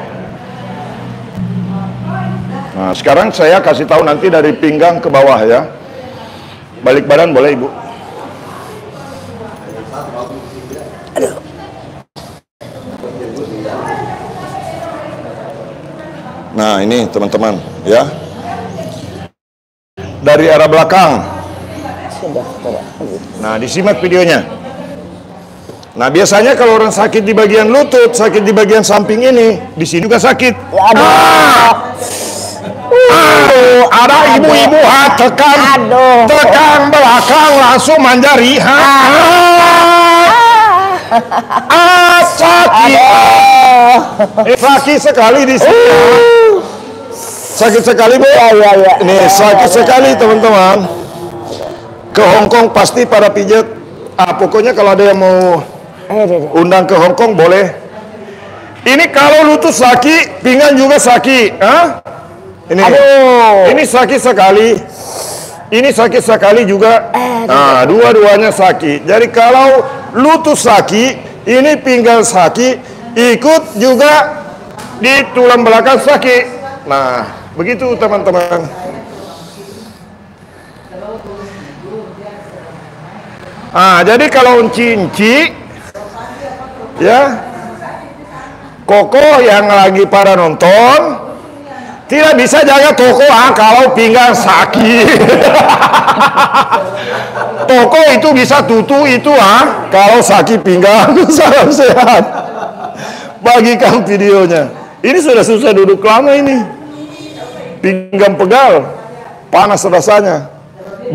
Speaker 1: Nah, sekarang saya kasih tahu nanti dari pinggang ke bawah ya. Balik badan boleh Ibu. Nah, ini teman-teman ya. Dari arah belakang.
Speaker 4: Sudah.
Speaker 1: Nah, disimak videonya. Nah, biasanya kalau orang sakit di bagian lutut, sakit di bagian samping ini, di sini juga sakit. Ada ibu-ibu tekan belakang langsung manjari. Sakit. Sakit sekali di sini. Sakit sekali Bu. Ini sakit sekali teman-teman. Ke Hong Kong pasti pada pijat. Pokoknya kalau ada yang mau undang ke Hong Kong boleh. Ini kalau lutut sakit, pinggang juga sakit. Ini, ini sakit sekali. Ini sakit sekali juga. Nah, dua-duanya sakit. Jadi kalau lutut sakit, ini pinggang sakit, ikut juga di tulang belakang sakit. Nah, begitu teman-teman. Jadi kalau unci-unci ya, Koko yang lagi pada nonton tidak bisa jaga Toko kalau pinggang sakit. Toko itu bisa tutu itu kalau sakit pinggang. Salam sehat. Bagikan videonya. Ini sudah susah duduk lama ini. Pinggang pegal, panas rasanya.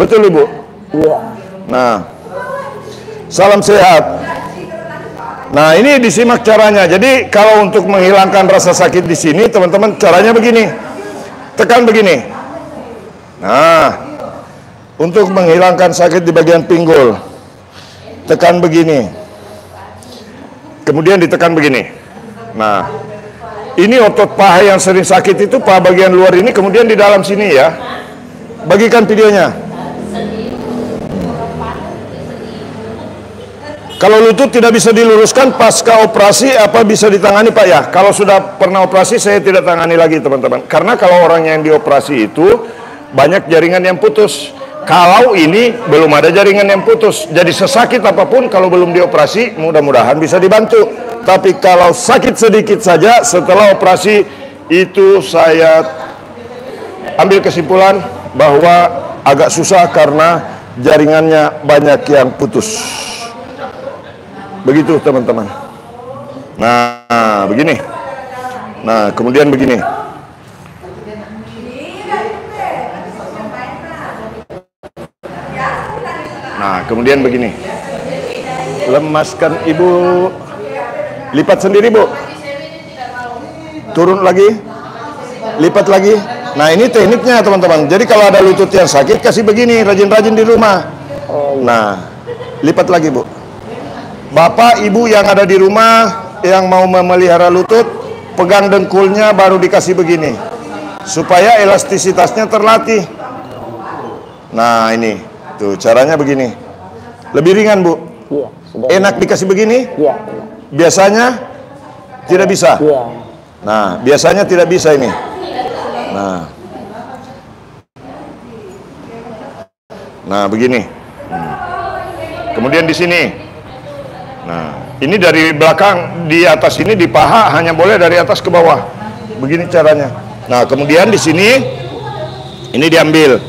Speaker 1: Betul Ibu?
Speaker 4: Iya.
Speaker 1: Nah, salam sehat. Nah, ini disimak caranya. Jadi kalau untuk menghilangkan rasa sakit di sini, teman-teman, caranya begini. Tekan begini. Nah, untuk menghilangkan sakit di bagian pinggul, tekan begini. Kemudian ditekan begini. Nah, Ini otot paha yang sering sakit itu paha bagian luar ini, kemudian di dalam sini ya. Bagikan videonya. Kalau lutut tidak bisa diluruskan pasca operasi, apa bisa ditangani Pak ya? Kalau sudah pernah operasi saya tidak tangani lagi teman-teman. Karena kalau orang yang dioperasi itu banyak jaringan yang putus. Kalau ini belum ada jaringan yang putus, jadi sesakit apapun kalau belum dioperasi mudah-mudahan bisa dibantu. Tapi kalau sakit sedikit saja setelah operasi itu saya ambil kesimpulan bahwa agak susah karena jaringannya banyak yang putus. Begitu teman-teman. Nah, begini. Nah, kemudian begini. Nah, kemudian begini. Lemaskan ibu. Lipat sendiri bu. Turun lagi. Lipat lagi. Nah, ini tekniknya teman-teman. Jadi kalau ada lutut yang sakit, kasih begini, rajin-rajin di rumah. Nah, lipat lagi bu. Bapak, ibu yang ada di rumah, yang mau memelihara lutut, pegang dengkulnya baru dikasih begini. Supaya elastisitasnya terlatih. Nah, ini. Tuh, caranya begini. Lebih ringan bu.
Speaker 4: Iya, sudah.
Speaker 1: Enak dikasih begini?
Speaker 4: Iya.
Speaker 1: Biasanya tidak bisa.
Speaker 4: Iya.
Speaker 1: Nah, biasanya tidak bisa ini. Nah, begini. Kemudian di sini. Nah, ini dari belakang, di atas ini di paha hanya boleh dari atas ke bawah. Begini caranya. Nah, kemudian di sini ini diambil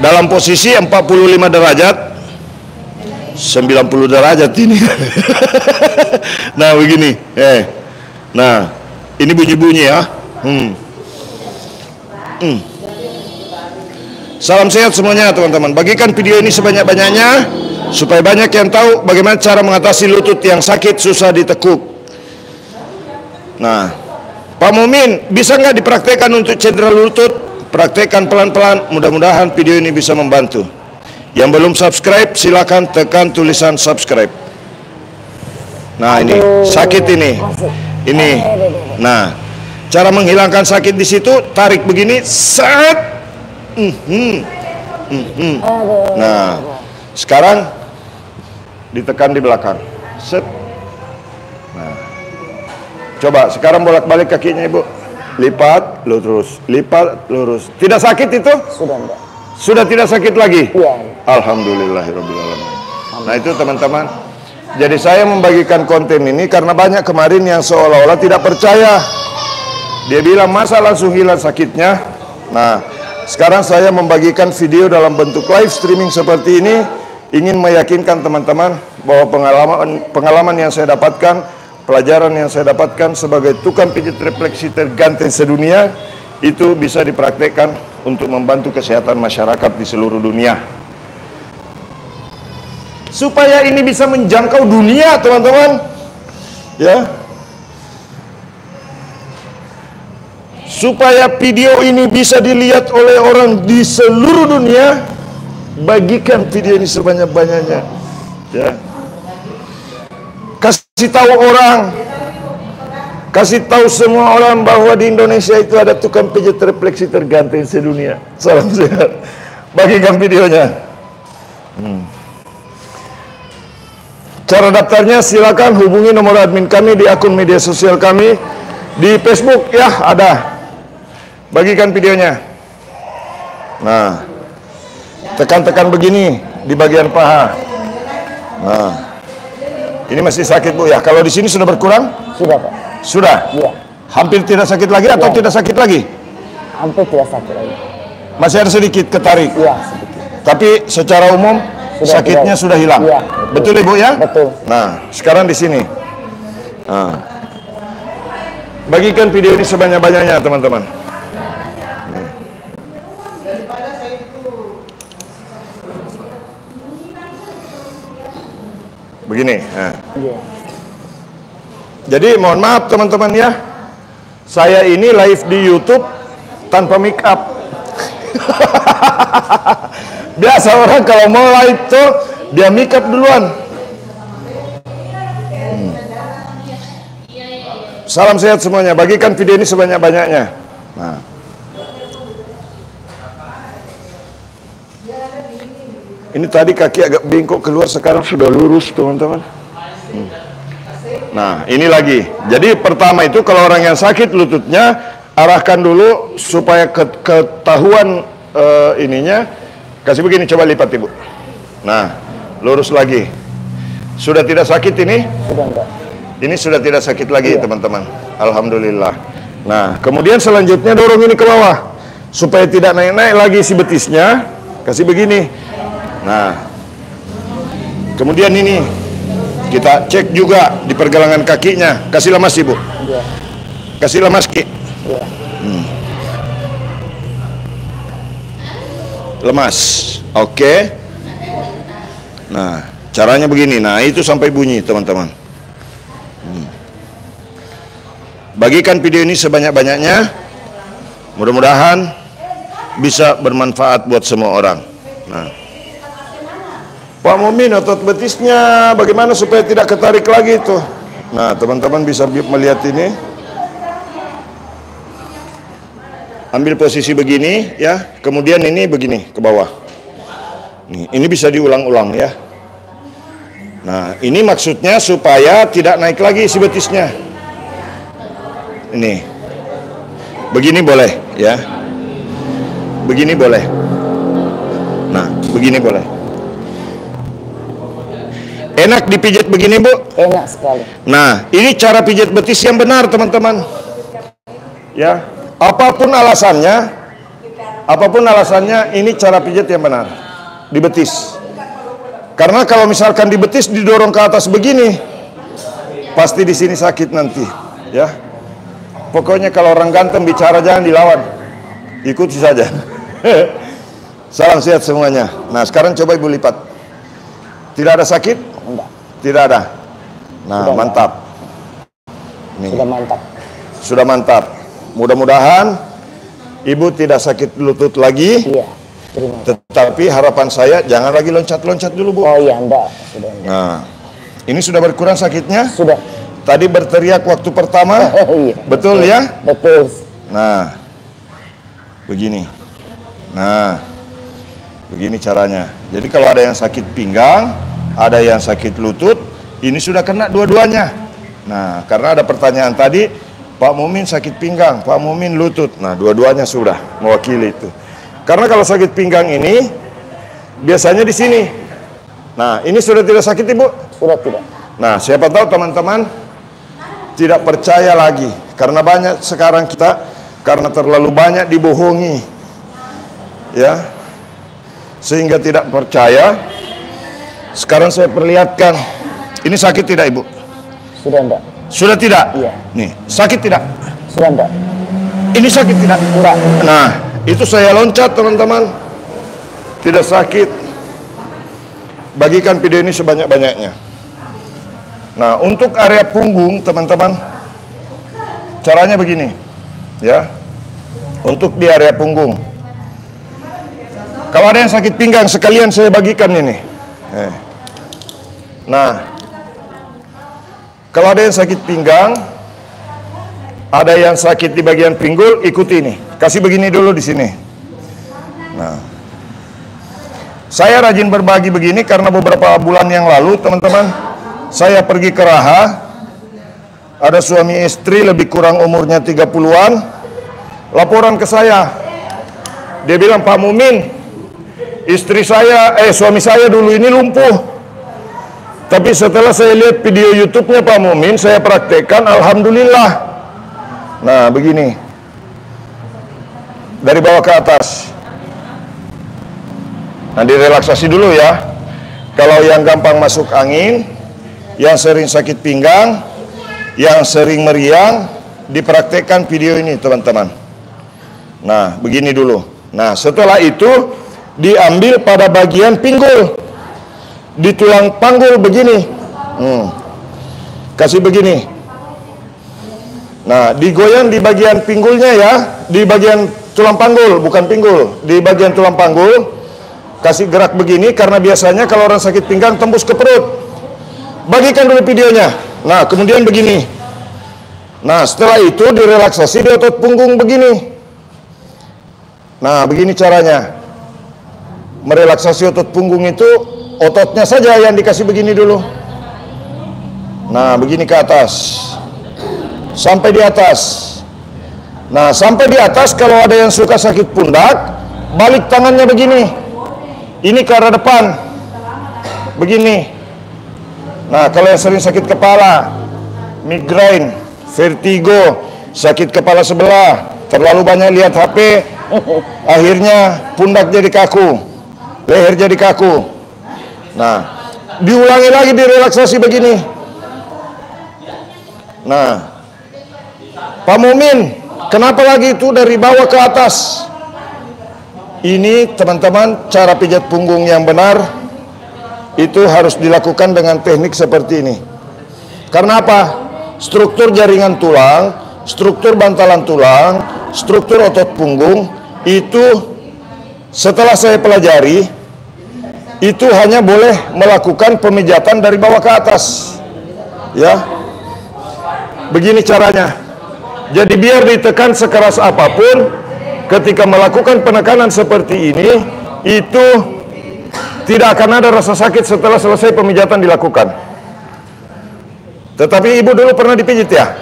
Speaker 1: dalam posisi 45 derajat. 90 derajat ini. Nah, begini. Nah, ini bunyi-bunyi ya. Salam sehat semuanya teman-teman. Bagikan video ini sebanyak-banyaknya supaya banyak yang tahu bagaimana cara mengatasi lutut yang sakit susah ditekuk. Nah, Pak Mumin, bisa nggak dipraktekkan untuk cedera lutut? Praktekkan pelan-pelan. Mudah-mudahan video ini bisa membantu. Yang belum subscribe silakan tekan tulisan subscribe. Nah, ini sakit ini. Ini. Nah, cara menghilangkan sakit di situ, tarik begini, set. Nah, sekarang ditekan di belakang. Set. Nah. Coba sekarang bolak-balik kakinya Ibu. Lipat, lurus, lipat, lurus. Tidak sakit itu?
Speaker 4: Sudah enggak.
Speaker 1: Sudah tidak sakit lagi?
Speaker 4: Iya.
Speaker 1: Alhamdulillahirrahmanirrahim. Nah, itu teman-teman. Jadi saya membagikan konten ini karena banyak kemarin yang seolah-olah tidak percaya. Dia bilang masa langsung hilang sakitnya. Nah, sekarang saya membagikan video dalam bentuk live streaming seperti ini, ingin meyakinkan teman-teman bahwa pengalaman yang saya dapatkan, pelajaran yang saya dapatkan sebagai tukang pijit refleksi terganteng sedunia, itu bisa dipraktekkan untuk membantu kesehatan masyarakat di seluruh dunia. Supaya ini bisa menjangkau dunia, teman-teman. Ya. Supaya video ini bisa dilihat oleh orang di seluruh dunia, bagikan video ini sebanyak-banyaknya. Ya. Kasih tahu orang, kasih tahu semua orang bahwa di Indonesia itu ada tukang pijat refleksi terganteng sedunia. Salam sehat. Bagikan videonya. Cara daftarnya silakan hubungi nomor admin kami di akun media sosial kami di Facebook ya, ada. Bagikan videonya. Nah, tekan-tekan begini di bagian paha. Nah, ini masih sakit Bu ya. Kalau di sini sudah berkurang?
Speaker 4: Sudah Pak.
Speaker 1: Sudah?
Speaker 4: Iya.
Speaker 1: Hampir tidak sakit lagi atau tidak sakit lagi?
Speaker 4: Hampir tidak sakit lagi.
Speaker 1: Masih ada sedikit ketarik?
Speaker 4: Iya, sedikit.
Speaker 1: Tapi secara umum sakitnya sudah hilang?
Speaker 4: Iya.
Speaker 1: Betul Ibu ya?
Speaker 4: Betul.
Speaker 1: Nah, sekarang di sini. Nah, bagikan video ini sebanyak-banyaknya teman-teman. Begini. Nah.
Speaker 4: Iya.
Speaker 1: Jadi mohon maaf teman-teman ya, saya ini live di YouTube tanpa make up. Biasa orang kalau mau live tuh dia make up duluan. Salam sehat semuanya. Bagikan video ini sebanyak-banyaknya. Nah. Ini tadi kaki agak bengkok keluar, sekarang sudah lurus, teman-teman. Nah, ini lagi. Jadi pertama itu kalau orang yang sakit lututnya, arahkan dulu supaya ketahuan ininya. Kasih begini, coba lipat ibu. Nah, lurus lagi. Sudah tidak sakit ini?
Speaker 4: Sudah enggak.
Speaker 1: Ini sudah tidak sakit lagi, teman-teman. Alhamdulillah. Nah, kemudian selanjutnya dorong ini ke bawah supaya tidak naik-naik lagi si betisnya. Kasih begini. Nah, kemudian ini kita cek juga di pergelangan kakinya. Kasih lemas ibu.
Speaker 4: Iya.
Speaker 1: Kasih lemas ki.
Speaker 4: Iya.
Speaker 1: Lemas. Oke. Nah, caranya begini. Nah, itu sampai bunyi, teman-teman. Bagikan video ini sebanyak-banyaknya. Mudah-mudahan bisa bermanfaat buat semua orang. Nah, Pak Mumin, otot betisnya bagaimana supaya tidak ketarik lagi itu? Nah, teman-teman bisa melihat ini. Ambil posisi begini ya, kemudian ini begini ke bawah. Nih, ini bisa diulang-ulang ya. Nah, ini maksudnya supaya tidak naik lagi si betisnya. Ini. Begini boleh ya. Begini boleh. Nah, begini boleh. Enak dipijat begini, Bu?
Speaker 4: Enak sekali.
Speaker 1: Nah, ini cara pijat betis yang benar, teman-teman. Ya, apapun alasannya, ini cara pijat yang benar. Di betis. Karena kalau misalkan di betis didorong ke atas begini, pasti di sini sakit nanti, ya. Pokoknya kalau orang ganteng bicara jangan dilawan. Ikuti saja. Salam sehat semuanya. Nah, sekarang coba ibu lipat. Tidak ada sakit?
Speaker 4: Enggak.
Speaker 1: Tidak ada. Nah,
Speaker 4: Sudah
Speaker 1: mantap. Nih.
Speaker 4: Sudah mantap.
Speaker 1: Sudah mantap. Mudah-mudahan ibu tidak sakit lutut lagi.
Speaker 4: Iya. Terima kasih.
Speaker 1: Tetapi harapan saya jangan lagi loncat-loncat dulu, Bu.
Speaker 4: Oh iya, enggak. Sudah enggak.
Speaker 1: Nah, ini sudah berkurang sakitnya?
Speaker 4: Sudah.
Speaker 1: Tadi berteriak waktu pertama?
Speaker 4: Iya.
Speaker 1: Betul ya?
Speaker 4: Betul.
Speaker 1: Nah, begini. Nah, begini caranya. Jadi kalau ada yang sakit pinggang, ada yang sakit lutut, ini sudah kena dua-duanya. Nah, karena ada pertanyaan tadi, Pak Mumin sakit pinggang, Pak Mumin lutut. Nah, dua-duanya sudah mewakili itu. Karena kalau sakit pinggang ini biasanya di sini. Nah, ini sudah tidak sakit, Ibu?
Speaker 4: Sudah tidak.
Speaker 1: Nah, siapa tahu teman-teman tidak percaya lagi. Karena banyak sekarang kita, karena terlalu banyak dibohongi. Ya. Sehingga tidak percaya. Sekarang saya perlihatkan. Ini sakit tidak, Ibu?
Speaker 4: Sudah enggak.
Speaker 1: Sudah tidak?
Speaker 4: Iya.
Speaker 1: Nih, sakit tidak?
Speaker 4: Sudah enggak.
Speaker 1: Ini sakit tidak?
Speaker 4: Enggak.
Speaker 1: Nah, itu saya loncat, teman-teman. Tidak sakit. Bagikan video ini sebanyak-banyaknya. Nah, untuk area punggung, teman-teman, caranya begini. Ya. Untuk di area punggung. Kalau ada yang sakit pinggang, sekalian saya bagikan ini. Nah, kalau ada yang sakit pinggang, ada yang sakit di bagian pinggul, ikuti ini. Kasih begini dulu di sini. Nah, saya rajin berbagi begini karena beberapa bulan yang lalu, teman-teman, saya pergi ke Raha. Ada suami istri lebih kurang umurnya 30-an, laporan ke saya. Dia bilang, Pak Mumin, suami saya dulu ini lumpuh. Tapi setelah saya lihat video YouTube-nya Pak Mumin, saya praktekkan, alhamdulillah. Nah, begini. Dari bawah ke atas. Nah, direlaksasi dulu ya. Kalau yang gampang masuk angin, yang sering sakit pinggang, yang sering meriang, dipraktekkan video ini, teman-teman. Nah, begini dulu. Nah, setelah itu diambil pada bagian pinggul. Di tulang panggul begini. Kasih begini. Nah, digoyang di bagian pinggulnya ya, di bagian tulang panggul, bukan pinggul, di bagian tulang panggul. Kasih gerak begini karena biasanya kalau orang sakit pinggang tembus ke perut. Bagikan dulu videonya. Nah, kemudian begini. Nah, setelah itu direlaksasi di otot punggung begini. Nah, begini caranya. Merelaksasi otot punggung itu, ototnya saja yang dikasih begini dulu. Nah, begini ke atas. Sampai di atas. Nah, sampai di atas kalau ada yang suka sakit pundak, balik tangannya begini. Ini ke arah depan. Begini. Nah, kalau yang sering sakit kepala, migrain, vertigo, sakit kepala sebelah, terlalu banyak lihat HP, akhirnya pundak jadi kaku, leher jadi kaku. Nah, diulangi lagi direlaksasi begini. Nah, Pak Mumin, kenapa lagi itu dari bawah ke atas? Ini teman-teman, cara pijat punggung yang benar itu harus dilakukan dengan teknik seperti ini. Karena apa? Struktur jaringan tulang, struktur bantalan tulang, struktur otot punggung itu setelah saya pelajari, itu hanya boleh melakukan pemijatan dari bawah ke atas. Ya. Begini caranya. Jadi biar ditekan sekeras apapun, ketika melakukan penekanan seperti ini, itu tidak akan ada rasa sakit setelah selesai pemijatan dilakukan. Tetapi ibu dulu pernah dipijit ya?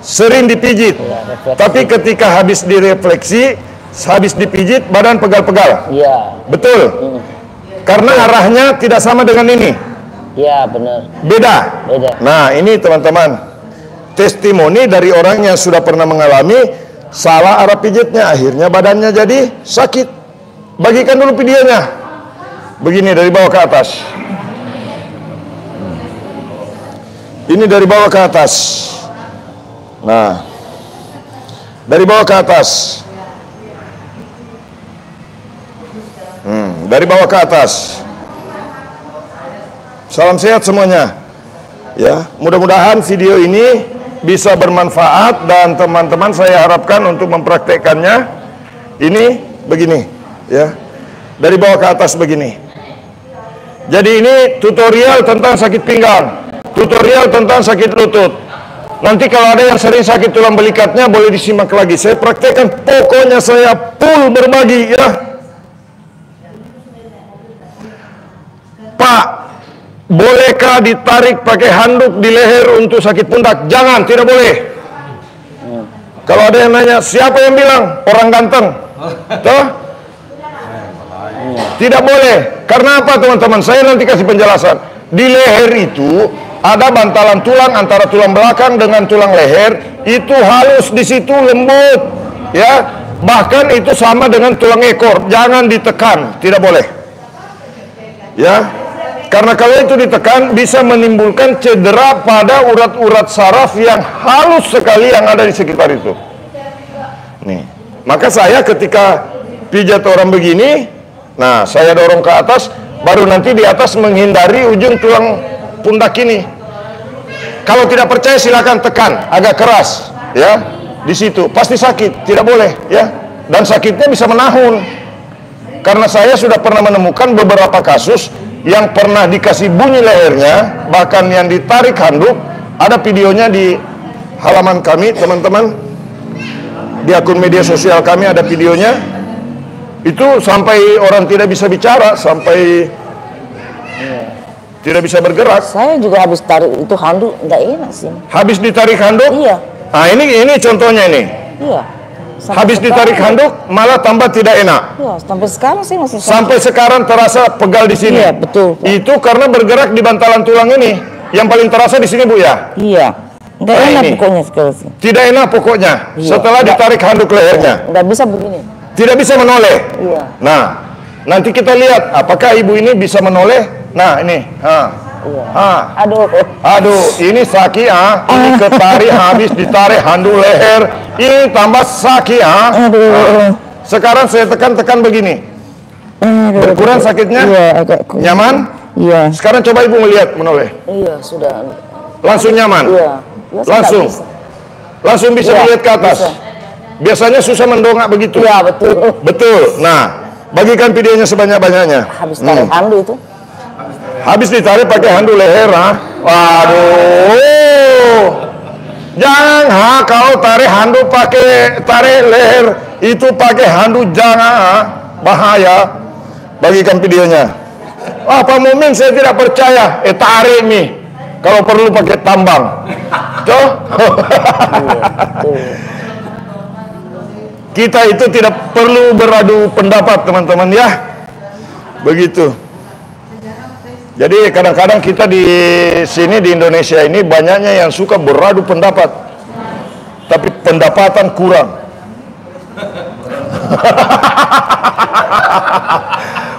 Speaker 1: Sering dipijit. Ya, tapi ketika habis direfleksi, habis dipijit, badan pegal-pegal. Iya. Betul. Karena arahnya tidak sama dengan ini. Iya, benar. Beda. Nah, ini teman-teman, testimoni dari orang yang sudah pernah mengalami salah arah pijitnya, akhirnya badannya jadi sakit. Bagikan dulu videonya. Begini dari bawah ke atas. Ini dari bawah ke atas. Nah, dari bawah ke atas. Dari bawah ke atas. Salam sehat semuanya. Ya, mudah-mudahan video ini bisa bermanfaat dan teman-teman saya harapkan untuk mempraktekkannya. Ini begini, ya. Dari bawah ke atas begini. Jadi ini tutorial tentang sakit pinggang, tutorial tentang sakit lutut. Nanti kalau ada yang sering sakit tulang belikatnya boleh disimak lagi. Saya praktekkan, pokoknya saya full berbagi ya. Pak, bolehkah ditarik pakai handuk di leher untuk sakit pundak? Jangan, tidak boleh. Kalau ada yang nanya, siapa yang bilang? Orang ganteng. Tuh? Tidak boleh. Karena apa teman-teman? Saya nanti kasih penjelasan. Di leher itu ada bantalan tulang antara tulang belakang dengan tulang leher. Itu halus, di situ lembut, ya. Bahkan itu sama dengan tulang ekor. Jangan ditekan, tidak boleh. Ya. Karena kalau itu ditekan bisa menimbulkan cedera pada urat-urat saraf yang halus sekali yang ada di sekitar itu. Nih. Maka saya ketika pijat orang begini, nah, saya dorong ke atas, baru nanti di atas menghindari ujung tulang pundak ini. Kalau tidak percaya silakan tekan agak keras, ya. Di situ pasti sakit, tidak boleh, ya. Dan sakitnya bisa menahun. Karena saya sudah pernah menemukan beberapa kasus yang pernah dikasih bunyi lehernya, bahkan yang ditarik handuk. Ada videonya di halaman kami, teman-teman. Di akun media sosial kami ada videonya. Itu sampai orang tidak bisa bicara, sampai tidak bisa bergerak.
Speaker 2: Saya juga habis tarik itu handuk, nggak enak sih.
Speaker 1: Habis ditarik handuk?
Speaker 2: Iya.
Speaker 1: Nah, ini contohnya ini.
Speaker 2: Iya.
Speaker 1: Habis ditarik handuk malah tambah tidak enak.
Speaker 2: Iya, sampai sekarang sih masih sakit.
Speaker 1: Sampai sekarang terasa pegal di sini.
Speaker 2: Iya, betul.
Speaker 1: Itu karena bergerak di bantalan tulang ini. Yang paling terasa di sini, Bu, ya?
Speaker 2: Iya. Nggak enak
Speaker 1: ini.
Speaker 2: pokoknya sekarang sih.
Speaker 1: Tidak enak pokoknya.
Speaker 2: Iya.
Speaker 1: Setelah ditarik handuk lehernya.
Speaker 2: Nggak bisa begini.
Speaker 1: Tidak bisa menoleh.
Speaker 2: Iya.
Speaker 1: Nah, nanti kita lihat apakah ibu ini bisa menoleh. Nah, ini.
Speaker 2: Iya.
Speaker 1: Aduh, ini sakit Ini ketarik habis ditarik handuk leher. Ini tambah sakit Sekarang saya tekan-tekan begini. Berkurang sakitnya?
Speaker 2: Iya, agak kurang.
Speaker 1: Nyaman?
Speaker 2: Iya.
Speaker 1: Sekarang coba ibu melihat menoleh.
Speaker 2: Iya, sudah.
Speaker 1: Langsung nyaman?
Speaker 2: Iya.
Speaker 1: Langsung. Langsung bisa
Speaker 2: Iya,
Speaker 1: melihat ke atas.
Speaker 2: bisa.
Speaker 1: Biasanya susah mendongak begitu.
Speaker 2: Iya, betul.
Speaker 1: Betul. Nah, bagikan videonya sebanyak-banyaknya.
Speaker 2: Habis tarik handuk itu.
Speaker 1: Habis ditarik pakai handuk leher, Waduh. Jangan kalau tarik handuk pakai tarik leher itu pakai handuk, jangan, bahaya. Bagikan videonya. Pak Mumin, saya tidak percaya. Tarik nih. Kalau perlu pakai tambang. Tuh. Kita itu tidak perlu beradu pendapat, teman-teman ya. Begitu. Jadi kadang-kadang kita di sini di Indonesia ini banyaknya yang suka beradu pendapat, tapi pendapatan kurang.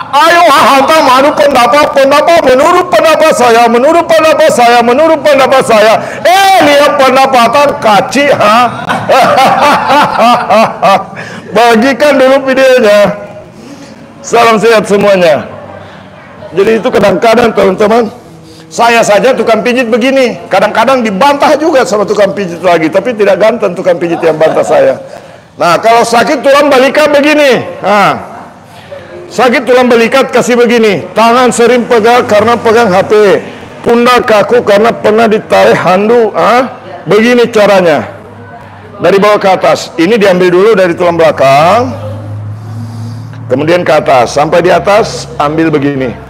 Speaker 1: Ayo hantam adu pendapat menurut pendapat saya, menurut pendapat saya, menurut pendapat saya. Lihat pendapatan kaci, ha? Bagikan dulu videonya. Salam sehat semuanya. Jadi itu kadang-kadang teman-teman, saya saja tukang pijit begini, kadang-kadang dibantah juga sama tukang pijit lagi, tapi tidak ganteng tukang pijit yang bantah saya. Nah, kalau sakit tulang balikat begini, sakit tulang balikat kasih begini, tangan sering pegang karena pegang HP, pundak kaku karena pernah ditarik handuk, begini caranya, dari bawah ke atas. Ini diambil dulu dari tulang belakang, kemudian ke atas, sampai di atas ambil begini.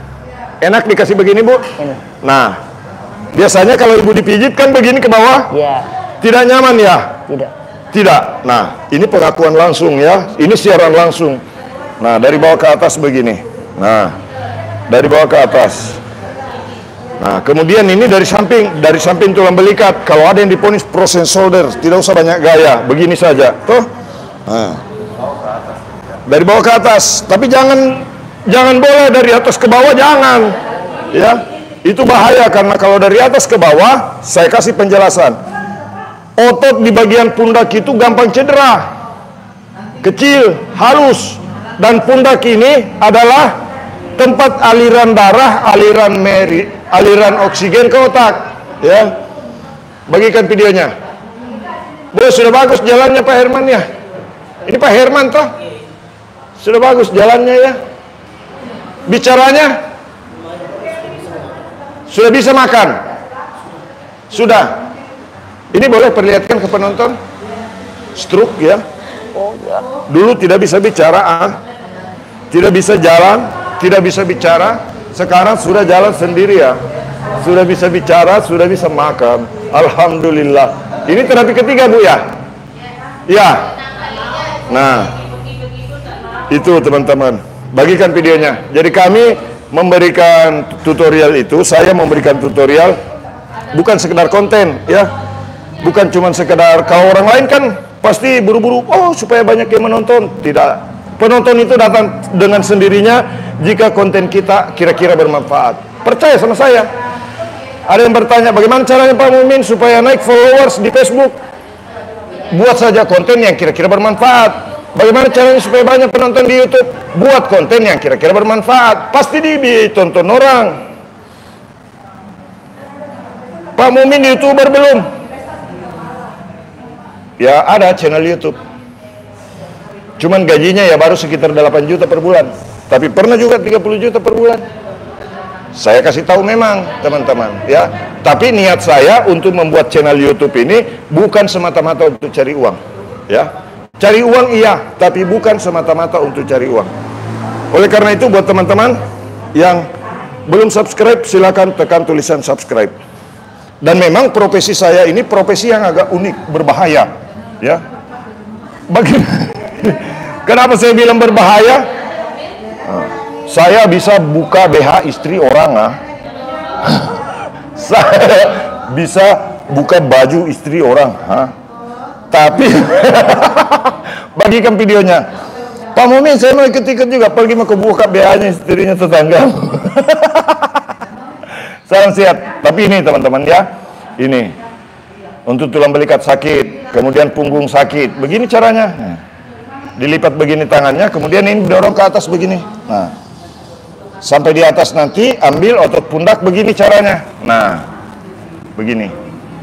Speaker 1: Enak dikasih begini, Bu?
Speaker 4: Enak.
Speaker 1: Nah, biasanya kalau ibu dipijit kan begini ke bawah?
Speaker 4: Ya.
Speaker 1: Tidak nyaman ya?
Speaker 4: Tidak.
Speaker 1: Tidak. Nah, ini pengakuan langsung ya. Ini siaran langsung. Nah, dari bawah ke atas begini. Nah, dari bawah ke atas. Nah, kemudian ini dari samping tulang belikat. Kalau ada yang diponis frozen shoulder, tidak usah banyak gaya, begini saja. Tuh. Nah. Dari bawah ke atas, tapi jangan boleh dari atas ke bawah, jangan. Ya, itu bahaya karena kalau dari atas ke bawah, saya kasih penjelasan. Otot di bagian pundak itu gampang cedera. Kecil, halus, dan pundak ini adalah tempat aliran darah, aliran oksigen ke otak. Ya. Bagikan videonya. Bu, sudah bagus jalannya Pak Herman ya. Ini Pak Herman toh. Sudah bagus jalannya ya. Bicaranya sudah bisa makan, sudah. Ini boleh perlihatkan ke penonton. Stroke ya. Dulu tidak bisa bicara, tidak bisa jalan, tidak bisa bicara. Sekarang sudah jalan sendiri ya. Sudah bisa bicara, sudah bisa makan. Alhamdulillah. Ini terapi ketiga Bu ya. Ya. Nah, itu teman-teman. Bagikan videonya. Jadi kami memberikan tutorial itu, saya memberikan tutorial bukan sekedar konten ya, bukan cuma sekedar, kalau orang lain kan pasti buru-buru, supaya banyak yang menonton. Tidak, penonton itu datang dengan sendirinya jika konten kita kira-kira bermanfaat. Percaya sama saya. Ada yang bertanya, bagaimana caranya Pak Mumin supaya naik followers di Facebook? Buat saja konten yang kira-kira bermanfaat. Bagaimana caranya supaya banyak penonton di YouTube? Buat konten yang kira-kira bermanfaat. Pasti ditonton orang. Pak Mumin YouTuber belum? Ya ada channel YouTube. Cuman gajinya ya baru sekitar 8 juta per bulan. Tapi pernah juga 30 juta per bulan. Saya kasih tahu memang teman-teman ya. Tapi niat saya untuk membuat channel YouTube ini bukan semata-mata untuk cari uang. Ya. Cari uang iya, tapi bukan semata-mata untuk cari uang. Oleh karena itu buat teman-teman yang belum subscribe, silakan tekan tulisan subscribe. Dan memang profesi saya ini profesi yang agak unik, berbahaya, ya. Kenapa saya bilang berbahaya? Saya bisa buka BH istri orang, Saya bisa buka baju istri orang, Tapi bagikan videonya. Pak Mumin, saya mau ikut-ikut juga, pergi mau buka BH-nya istrinya tetangga. Salam sehat. Tapi ini teman-teman ya, ini untuk tulang belikat sakit, kemudian punggung sakit. Begini caranya. Dilipat begini tangannya, kemudian ini dorong ke atas begini. Nah, sampai di atas nanti ambil otot pundak, begini caranya. Nah, begini.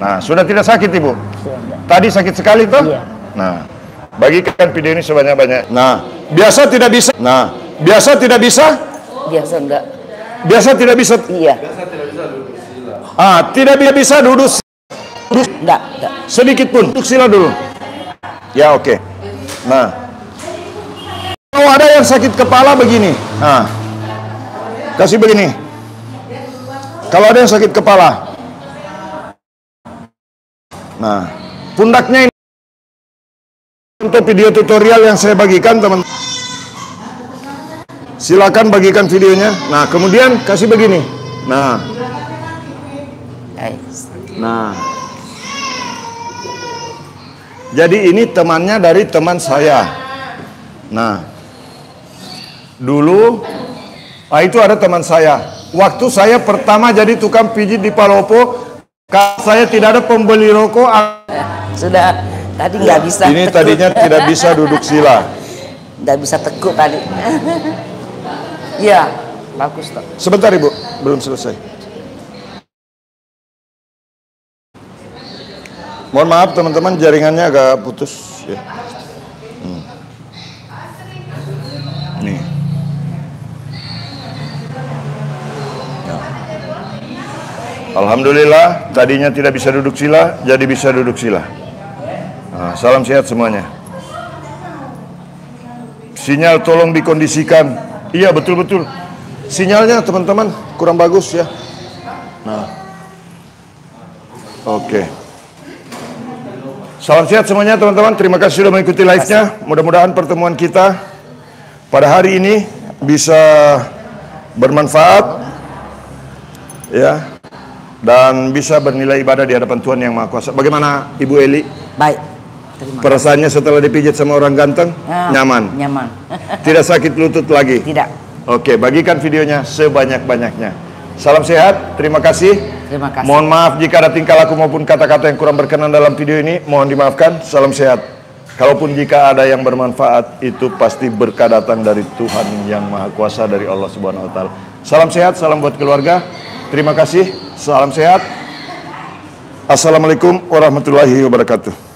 Speaker 1: Nah, sudah tidak sakit Ibu? Tadi sakit sekali tuh?
Speaker 4: Iya.
Speaker 1: Nah, bagikan video ini sebanyak-banyak. Nah, biasa tidak bisa. Nah, biasa tidak bisa?
Speaker 2: Biasa enggak.
Speaker 1: Biasa tidak bisa.
Speaker 2: Iya.
Speaker 1: Tidak bisa duduk.
Speaker 2: Enggak.
Speaker 1: Sedikit pun. Duduk sila dulu. Ya, oke. Nah, kalau ada yang sakit kepala begini. Nah, kasih begini. Kalau ada yang sakit kepala. Nah, pundaknya ini untuk video tutorial yang saya bagikan, teman. Silakan bagikan videonya. Nah, kemudian kasih begini. Nah. Jadi ini temannya dari teman saya. Nah, dulu, itu ada teman saya. Waktu saya pertama jadi tukang pijit di Palopo, saya tidak ada pembeli rokok.
Speaker 2: Sudah, tadi nggak bisa.
Speaker 1: Ini tekuk. Tadinya tidak bisa duduk sila.
Speaker 2: Nggak bisa tekuk tadi. Iya, bagus toh.
Speaker 1: Sebentar Ibu, belum selesai. Mohon maaf teman-teman, jaringannya agak putus ya. Nih. Nah. Alhamdulillah, tadinya tidak bisa duduk sila, jadi bisa duduk sila. Nah, salam sehat semuanya. Sinyal tolong dikondisikan. Iya, betul-betul. Sinyalnya teman-teman kurang bagus ya. Nah. Oke. Salam sehat semuanya teman-teman, terima kasih sudah mengikuti live-nya. Mudah-mudahan pertemuan kita pada hari ini bisa bermanfaat ya, dan bisa bernilai ibadah di hadapan Tuhan Yang Maha Kuasa. Bagaimana Ibu Eli?
Speaker 2: Baik. Terima kasih.
Speaker 1: Perasaannya setelah dipijit sama orang ganteng? Nyaman?
Speaker 2: Nyaman.
Speaker 1: Tidak sakit lutut lagi?
Speaker 2: Tidak.
Speaker 1: Oke, bagikan videonya sebanyak-banyaknya. Salam sehat, terima kasih.
Speaker 2: Terima kasih.
Speaker 1: Mohon maaf jika ada tingkah laku maupun kata-kata yang kurang berkenan dalam video ini, mohon dimaafkan. Salam sehat. Kalaupun jika ada yang bermanfaat, itu pasti berkah datang dari Tuhan Yang Maha Kuasa, dari Allah Subhanahu wa Ta'ala. Salam sehat, salam buat keluarga. Terima kasih. Salam sehat. Assalamualaikum warahmatullahi wabarakatuh.